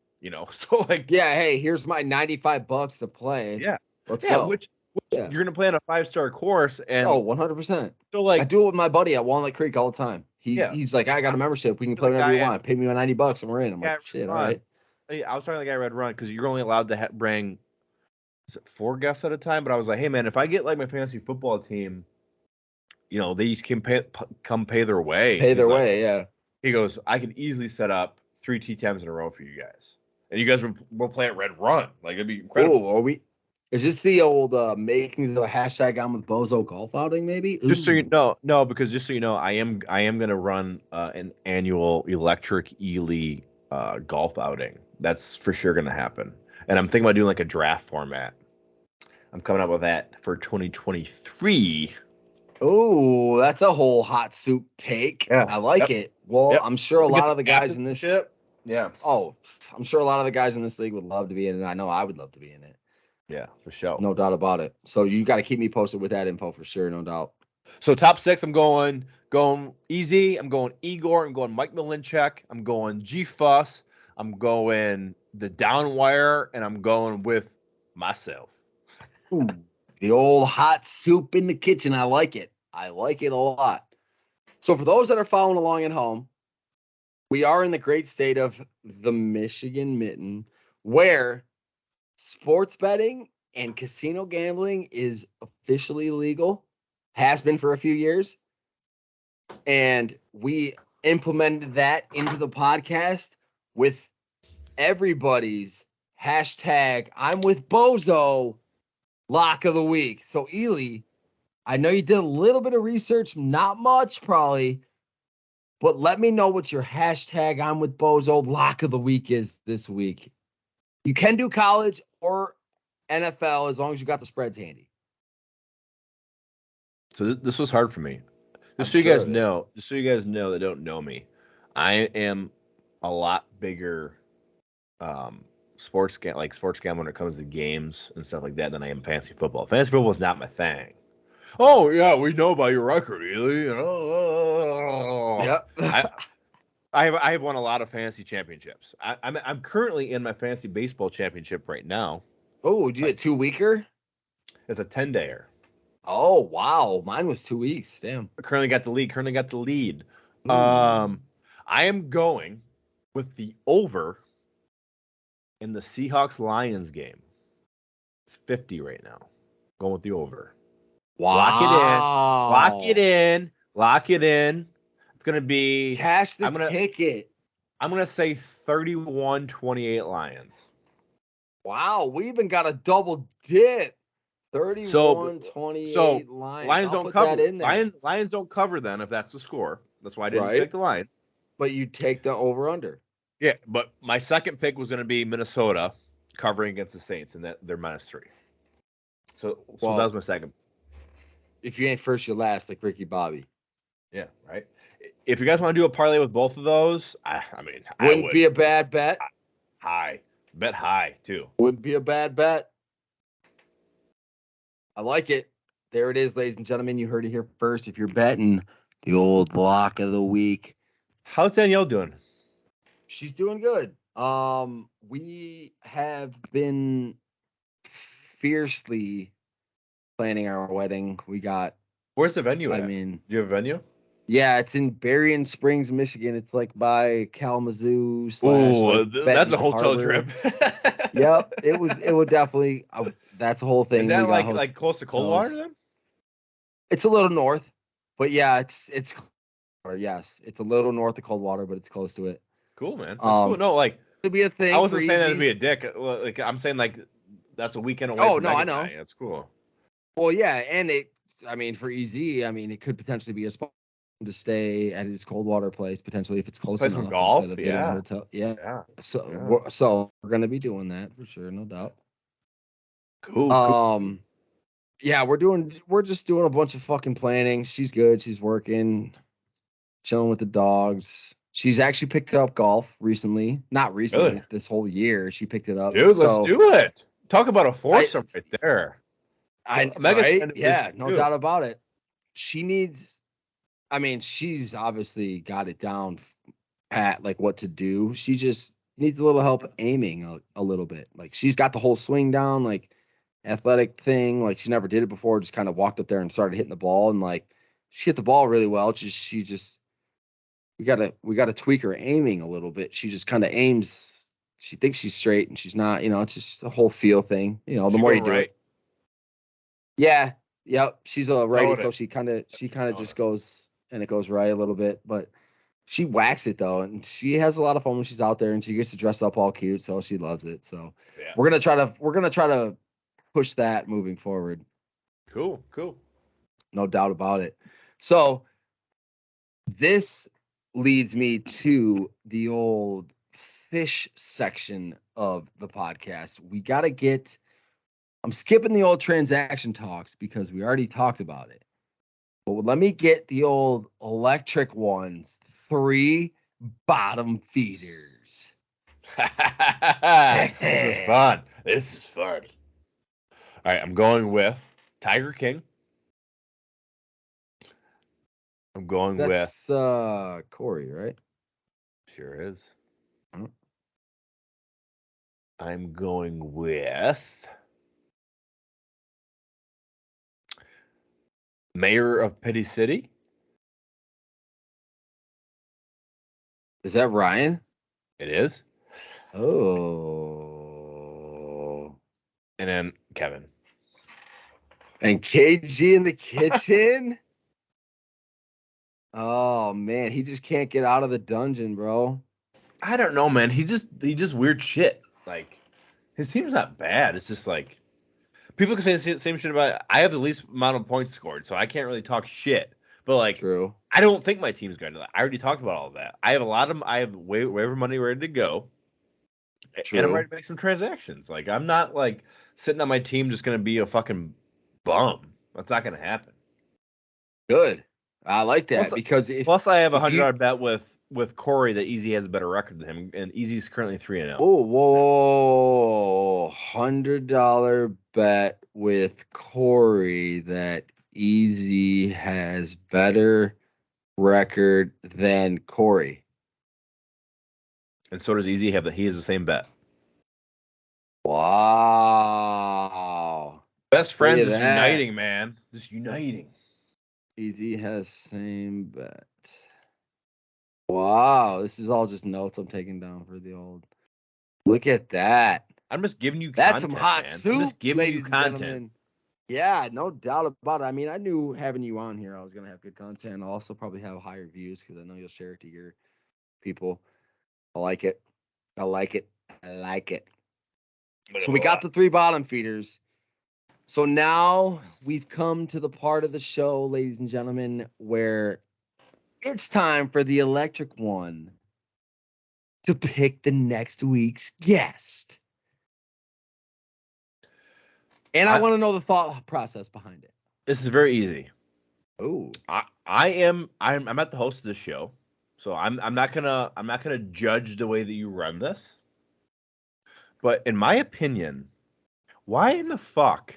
So like, yeah, hey, here's my $95 to play. Yeah, let's go. Which you're gonna play on a 5-star course, and 100%. So like, I do it with my buddy at Walnut Creek all the time. He's like, I got a membership. We can play whenever you want. Pay me $90 and we're in. I'm like, shit, all right. I was talking to the guy at Red Run because you're only allowed to bring, is it 4 guests at a time? But I was like, hey man, if I get like my fantasy football team, they can come pay their way. Yeah. He goes, I could easily set up 3 tee times in a row for you guys. And you guys will play at Red Run. Like, it'd be incredible. Oh, are we? Is this the old makings of a hashtag I'm with Bozo golf outing, maybe? Ooh. Just so you know, because just so you know, I am gonna run an annual Electric Ely golf outing. That's for sure gonna happen. And I'm thinking about doing like a draft format. I'm coming up with that for 2023. Oh, that's a whole hot soup take. Yeah. I like it. Well, I'm sure a lot of the guys in this Yeah. Oh, I'm sure a lot of the guys in this league would love to be in it. And I know I would love to be in it. Yeah, for sure. No doubt about it. So you got to keep me posted with that info for sure, no doubt. So top 6, I'm going easy. I'm going Igor. I'm going Mike Milinchek. I'm going G Fuss. I'm going the Downwire, and I'm going with myself. Ooh, the old hot soup in the kitchen. I like it. I like it a lot. So for those that are following along at home, we are in the great state of the Michigan Mitten, where sports betting and casino gambling is officially legal, has been for a few years. And we implemented that into the podcast with everybody's hashtag I'm with Bozo lock of the week. So Ely, I know you did a little bit of research, not much probably, but let me know what your hashtag I'm with Bozo lock of the week is this week. You can do college or NFL as long as you got the spreads handy. So this was hard for me. Just so you guys know that don't know me, I am a lot bigger sports gambling when it comes to games and stuff like that than I am fantasy football. Fantasy football is not my thing. Oh yeah, we know about your record, Ely. Yeah. I have won a lot of fantasy championships. I'm currently in my fantasy baseball championship right now. Oh, did you get 2 weeker? It's a 10-dayer. Oh wow, mine was 2 weeks. Damn. I currently got the lead. I am going with the over in the Seahawks-Lions game. It's 50 right now. Going with the over. Wow. Lock it in. It's going to be... Cash the ticket. I'm going to say 31-28 Lions. Wow, we even got a double dip. 31-28 Lions. Lions don't cover. That in there. Lions don't cover then if that's the score. That's why I didn't pick the Lions. But you take the over-under. Yeah, but my second pick was going to be Minnesota covering against the Saints, and that they're -3. So that was my second. If you ain't first, you're last, like Ricky Bobby. Yeah, right. If you guys want to do a parlay with both of those, I mean, wouldn't be a bad bet. High. Bet high, too. Wouldn't be a bad bet. I like it. There it is, ladies and gentlemen. You heard it here first. If you're betting, the old block of the week. How's Danielle doing? She's doing good. We have been fiercely planning our wedding. We got. Where's the venue at? I mean, do you have a venue? Yeah, it's in Berrien Springs, Michigan. It's like by Kalamazoo / Ooh, like that's Benton a hotel Harbor. trip. Yep, it would definitely. That's the whole Is thing. that We got like close to Coldwater hotels. then? It's a little north, but yeah, it's yes, it's a little north of Coldwater, but it's close to it. Cool, man. That's cool. Um, No, like to be a I thing for wasn't saying that to easy. be a dick. Like I'm saying like that's a weekend away Oh from no, I Mega know. Drive. That's cool. Well, yeah, and I mean, for easy, I mean, it could potentially be a spot to stay at his Coldwater place, potentially if it's close Play some enough instead golf. of getting a Yeah. hotel. Yeah. Yeah. So, Yeah. we're gonna be doing that for sure, no doubt. Cool. Cool. Yeah, we're just doing a bunch of fucking planning. She's good. She's working, chilling with the dogs. She's actually picked up golf recently. Not Really? recently, this whole year she picked it up. Dude, let's So do it. Talk about a I, foursome right there. Mega's right? trying to do this Yeah, shit no too. doubt about it. She needs. I mean, she's obviously got it down pat like what to do. She just needs a little help aiming a little bit. Like she's got the whole swing down, like athletic thing. Like she never did it before. Just kind of walked up there and started hitting the ball, and like she hit the ball really well. She just we gotta tweak her aiming a little bit. She just kind of aims. She thinks she's straight and she's not. It's just a whole feel thing. The She more go you do right. it. Yeah. Yep. She's a righty, Note so it. she kind of Note just it. goes and it goes right a little bit, but she whacks it though, and she has a lot of fun when she's out there, and she gets to dress up all cute, so she loves it. So Yeah. we're gonna try to push that moving forward, Cool. Cool. no doubt about it. So this leads me to the old fish section of the podcast. We got to get. I'm skipping the old transaction talks because we already talked about it. But let me get the old electric ones. 3 bottom feeders. This is fun. This is fun. All right, I'm going with Tiger King. I'm going with That's Corey, right? sure is. Mhm. I'm going with Mayor of Pity City. Is that Ryan? It is. Oh. And then Kevin. And KG in the kitchen? Oh man, he just can't get out of the dungeon, bro. I don't know, man. He just weird shit. Like his team's not bad. It's just like people can say the same shit about. I have the least amount of points scored, so I can't really talk shit. But like, True. I don't think my team's going to. I already talked about all of that. I have a lot of. I have waiver money ready to go, and I'm True. ready to make some transactions. Like I'm not like sitting on my team just going to be a fucking bum. That's not going to happen. Good. I like that Plus, because plus I have a if you $100 bet with Corey that Easy has a better record than him, and Easy's currently 3-0. oh whoa $100 bet with Corey that Easy has better record than Corey. And so does Easy have that. He has the same bet. Wow. Best Look friends at is that. uniting, man. Just uniting. Easy has same bet. Wow, this is all just notes I'm taking down for the old. Look at that. I'm just giving you That's content, some hot man. I'm soup, just giving you ladies and content. gentlemen. Yeah, no doubt about it. I mean, I knew having you on here, I was gonna have good content. I'll also probably have higher views because I know you'll share it to your people. I like it. I like it. I like it. So we got the 3 bottom feeders. So now we've come to the part of the show, ladies and gentlemen, where it's time for the electric one to pick the next week's guest. And I want to know the thought process behind it. This is very easy. Oh, I'm at the host of this show, so I'm not gonna judge the way that you run this. But in my opinion, why in the fuck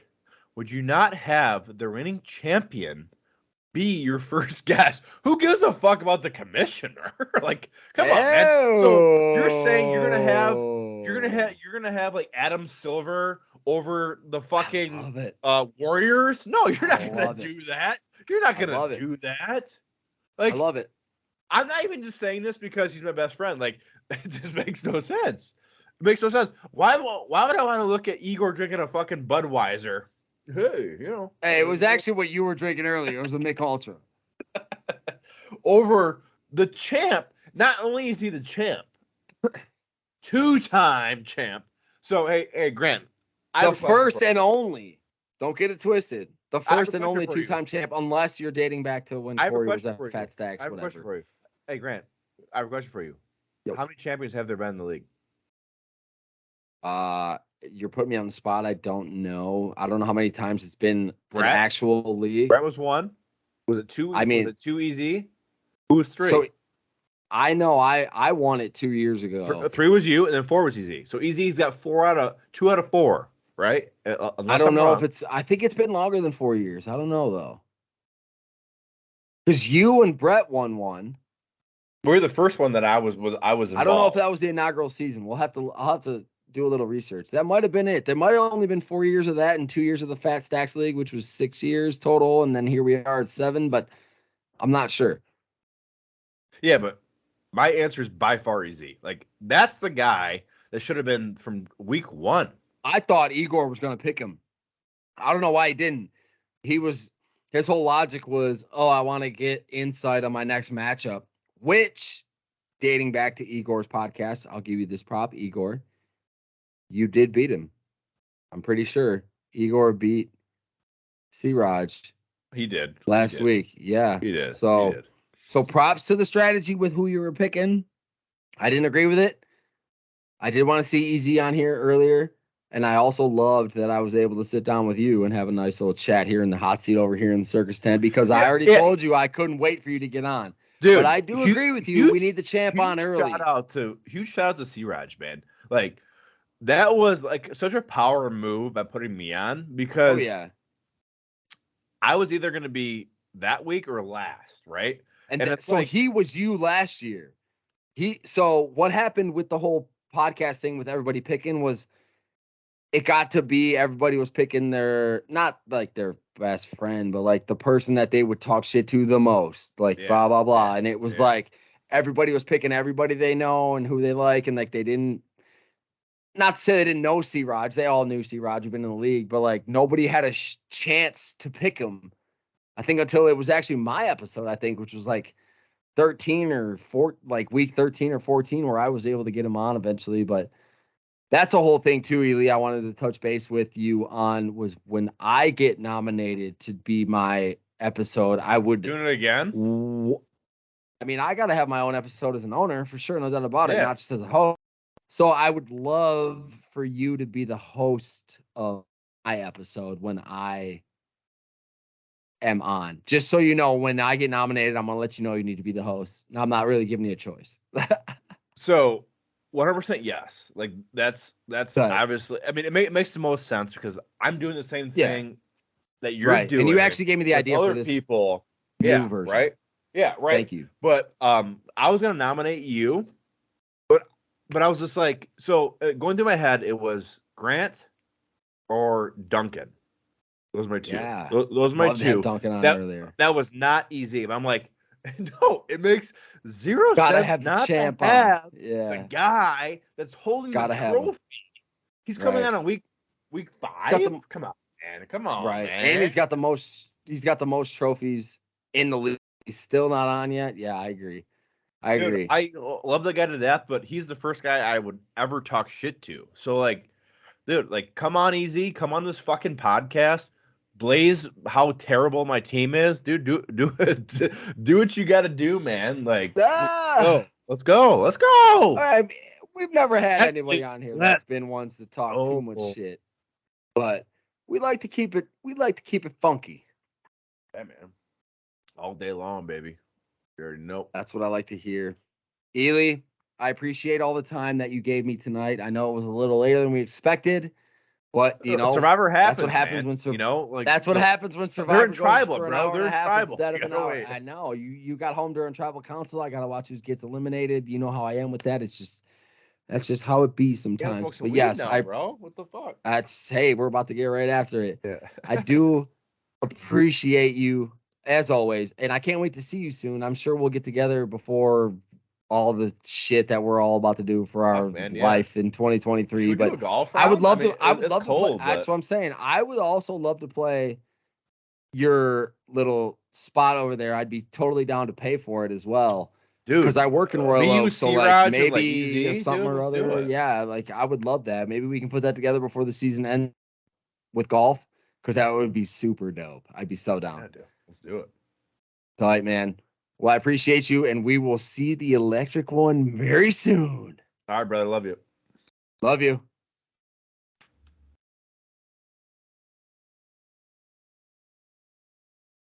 would you not have the reigning champion be your first guest? Who gives a fuck about the commissioner? Like, come on, man. So you're saying you're gonna have like Adam Silver over the fucking Warriors? No, you're not gonna do that. You're not gonna do that. Like, I love it. I'm not even just saying this because he's my best friend. Like, it just makes no sense. It makes no sense. Why would I want to look at Igor drinking a fucking Budweiser? Hey, Hey, it was actually what you were drinking earlier. It was a Mick Ultra. over the champ. Not only is he the champ, 2-time champ. So hey, Grant, The first and only. Don't get it twisted. The first and only for you. 2-time champ, unless you're dating back to when I have a Corey was question at for you. Fat Stacks, I have a question whatever. for you. Hey, Grant, I have a question for you. Yep. How many champions have there been in the league? You're putting me on the spot. I don't know. I don't know how many times it's been Brett? an actual league. Brett was 1. Was it 2? I mean, was it 2 easy? Who was 3? So I know I won it 2 years ago. 3 was you, and then 4 was easy. So easy's got 2 out of 4, right? I don't know if it's. I think it's been longer than 4 years. I don't know though. Because you and Brett won one. We're the first one that I was involved. I don't know if that was the inaugural season. I'll have to do a little research. That might have been it. There might have only been 4 years of that and 2 years of the Fat Stacks League, which was 6 years total, and then here we are at 7. But I'm not sure. Yeah, but my answer is by far easy. Like, that's the guy that should have been from week 1. I thought Igor was going to pick him. I don't know why he didn't. His whole logic was, oh, I want to get insight on my next matchup, which, dating back to Igor's podcast, I'll give you this prop, Igor. You did beat him. I'm pretty sure Igor beat C-Raj. He did. Last week. Yeah. He did. So props to the strategy with who you were picking. I didn't agree with it. I did want to see Easy on here earlier. And I also loved that I was able to sit down with you and have a nice little chat here in the hot seat over here in the Circus Tent because I already told you I couldn't wait for you to get on. Dude, but I do agree with you. We need the champ on early. Huge shout out to C-Raj, man. Like, that was like such a power move by putting me on because I was either going to be that week or last, right? And so he was you last year. So what happened with the whole podcast thing with everybody picking was it got to be everybody was picking not like their best friend, but like the person that they would talk shit to the most, like blah, blah, blah. And it was like everybody was picking everybody they know and who they like. And like they didn't, not to say they didn't know C-Raj. They all knew C-Raj had been in the league, but like nobody had a chance to pick him. I think until it was actually my episode, I think, which was like 13 or 4, like week 13 or 14, where I was able to get him on eventually. But that's a whole thing too, Ely. I wanted to touch base with you on was when I get nominated to be my episode, I would doing it again. I mean, I got to have my own episode as an owner for sure, no doubt about it, not just as a host. So I would love for you to be the host of my episode when I am on. Just so you know, when I get nominated, I'm gonna let you know you need to be the host. Now, I'm not really giving you a choice. So 100% yes. Like that's obviously. I mean, it makes the most sense because I'm doing the same thing that you're doing. And you actually gave me the idea for this people. New version. Right. Yeah. Right. Thank you. But I was gonna nominate you, but I was just like, so going through my head, it was Grant or Duncan. Those are my 2. Yeah. Those are my 2. Duncan on earlier. That was not easy. But I'm like, no, it makes zero Gotta sense. have the not champ to have on. Yeah. the guy that's holding the trophy. He's coming out on week 5. Come on, man. Come on, right. Man. And he's got the most trophies in the league. He's still not on yet. Yeah, I agree. Dude, I love the guy to death, but he's the first guy I would ever talk shit to. So like, dude, like, come on, Easy. Come on this fucking podcast. Blaze how terrible my team is, dude. Do what you got to do, man. Like, let's go. All right, we've never had anybody on here that's been ones to talk too much shit, but we like to keep it. We like to keep it funky. Yeah, man. All day long, baby. You already know. That's what I like to hear. Ely, I appreciate all the time that you gave me tonight. I know it was a little later than we expected. But Survivor happens. That's what happens when like that's what happens when Survivor they're in tribal, goes for bro. They're in tribal instead of an hour. I know you got home during tribal council. I gotta watch who gets eliminated. You know how I am with that. That's just how it be sometimes. But yes, bro. What the fuck? We're about to get right after it. Yeah. I do appreciate you as always, and I can't wait to see you soon. I'm sure we'll get together before all the shit that we're all about to do for our life in 2023. Should we but do a golf I would round? love I mean, to. I would it's love cold, to play. but That's what I'm saying. I would also love to play your little spot over there. I'd be totally down to pay for it as well. dude, Because I work in Royal me, you, Oaks, so C like Raj, and maybe EZ, something dude, or let's do other. it. Yeah, like I would love that. Maybe we can put that together before the season ends with golf, because that would be super dope. I'd be so down. Yeah, dude, let's do it. All right, man. Well, I appreciate you, and we will see the electric one very soon. All right, brother. Love you. Love you.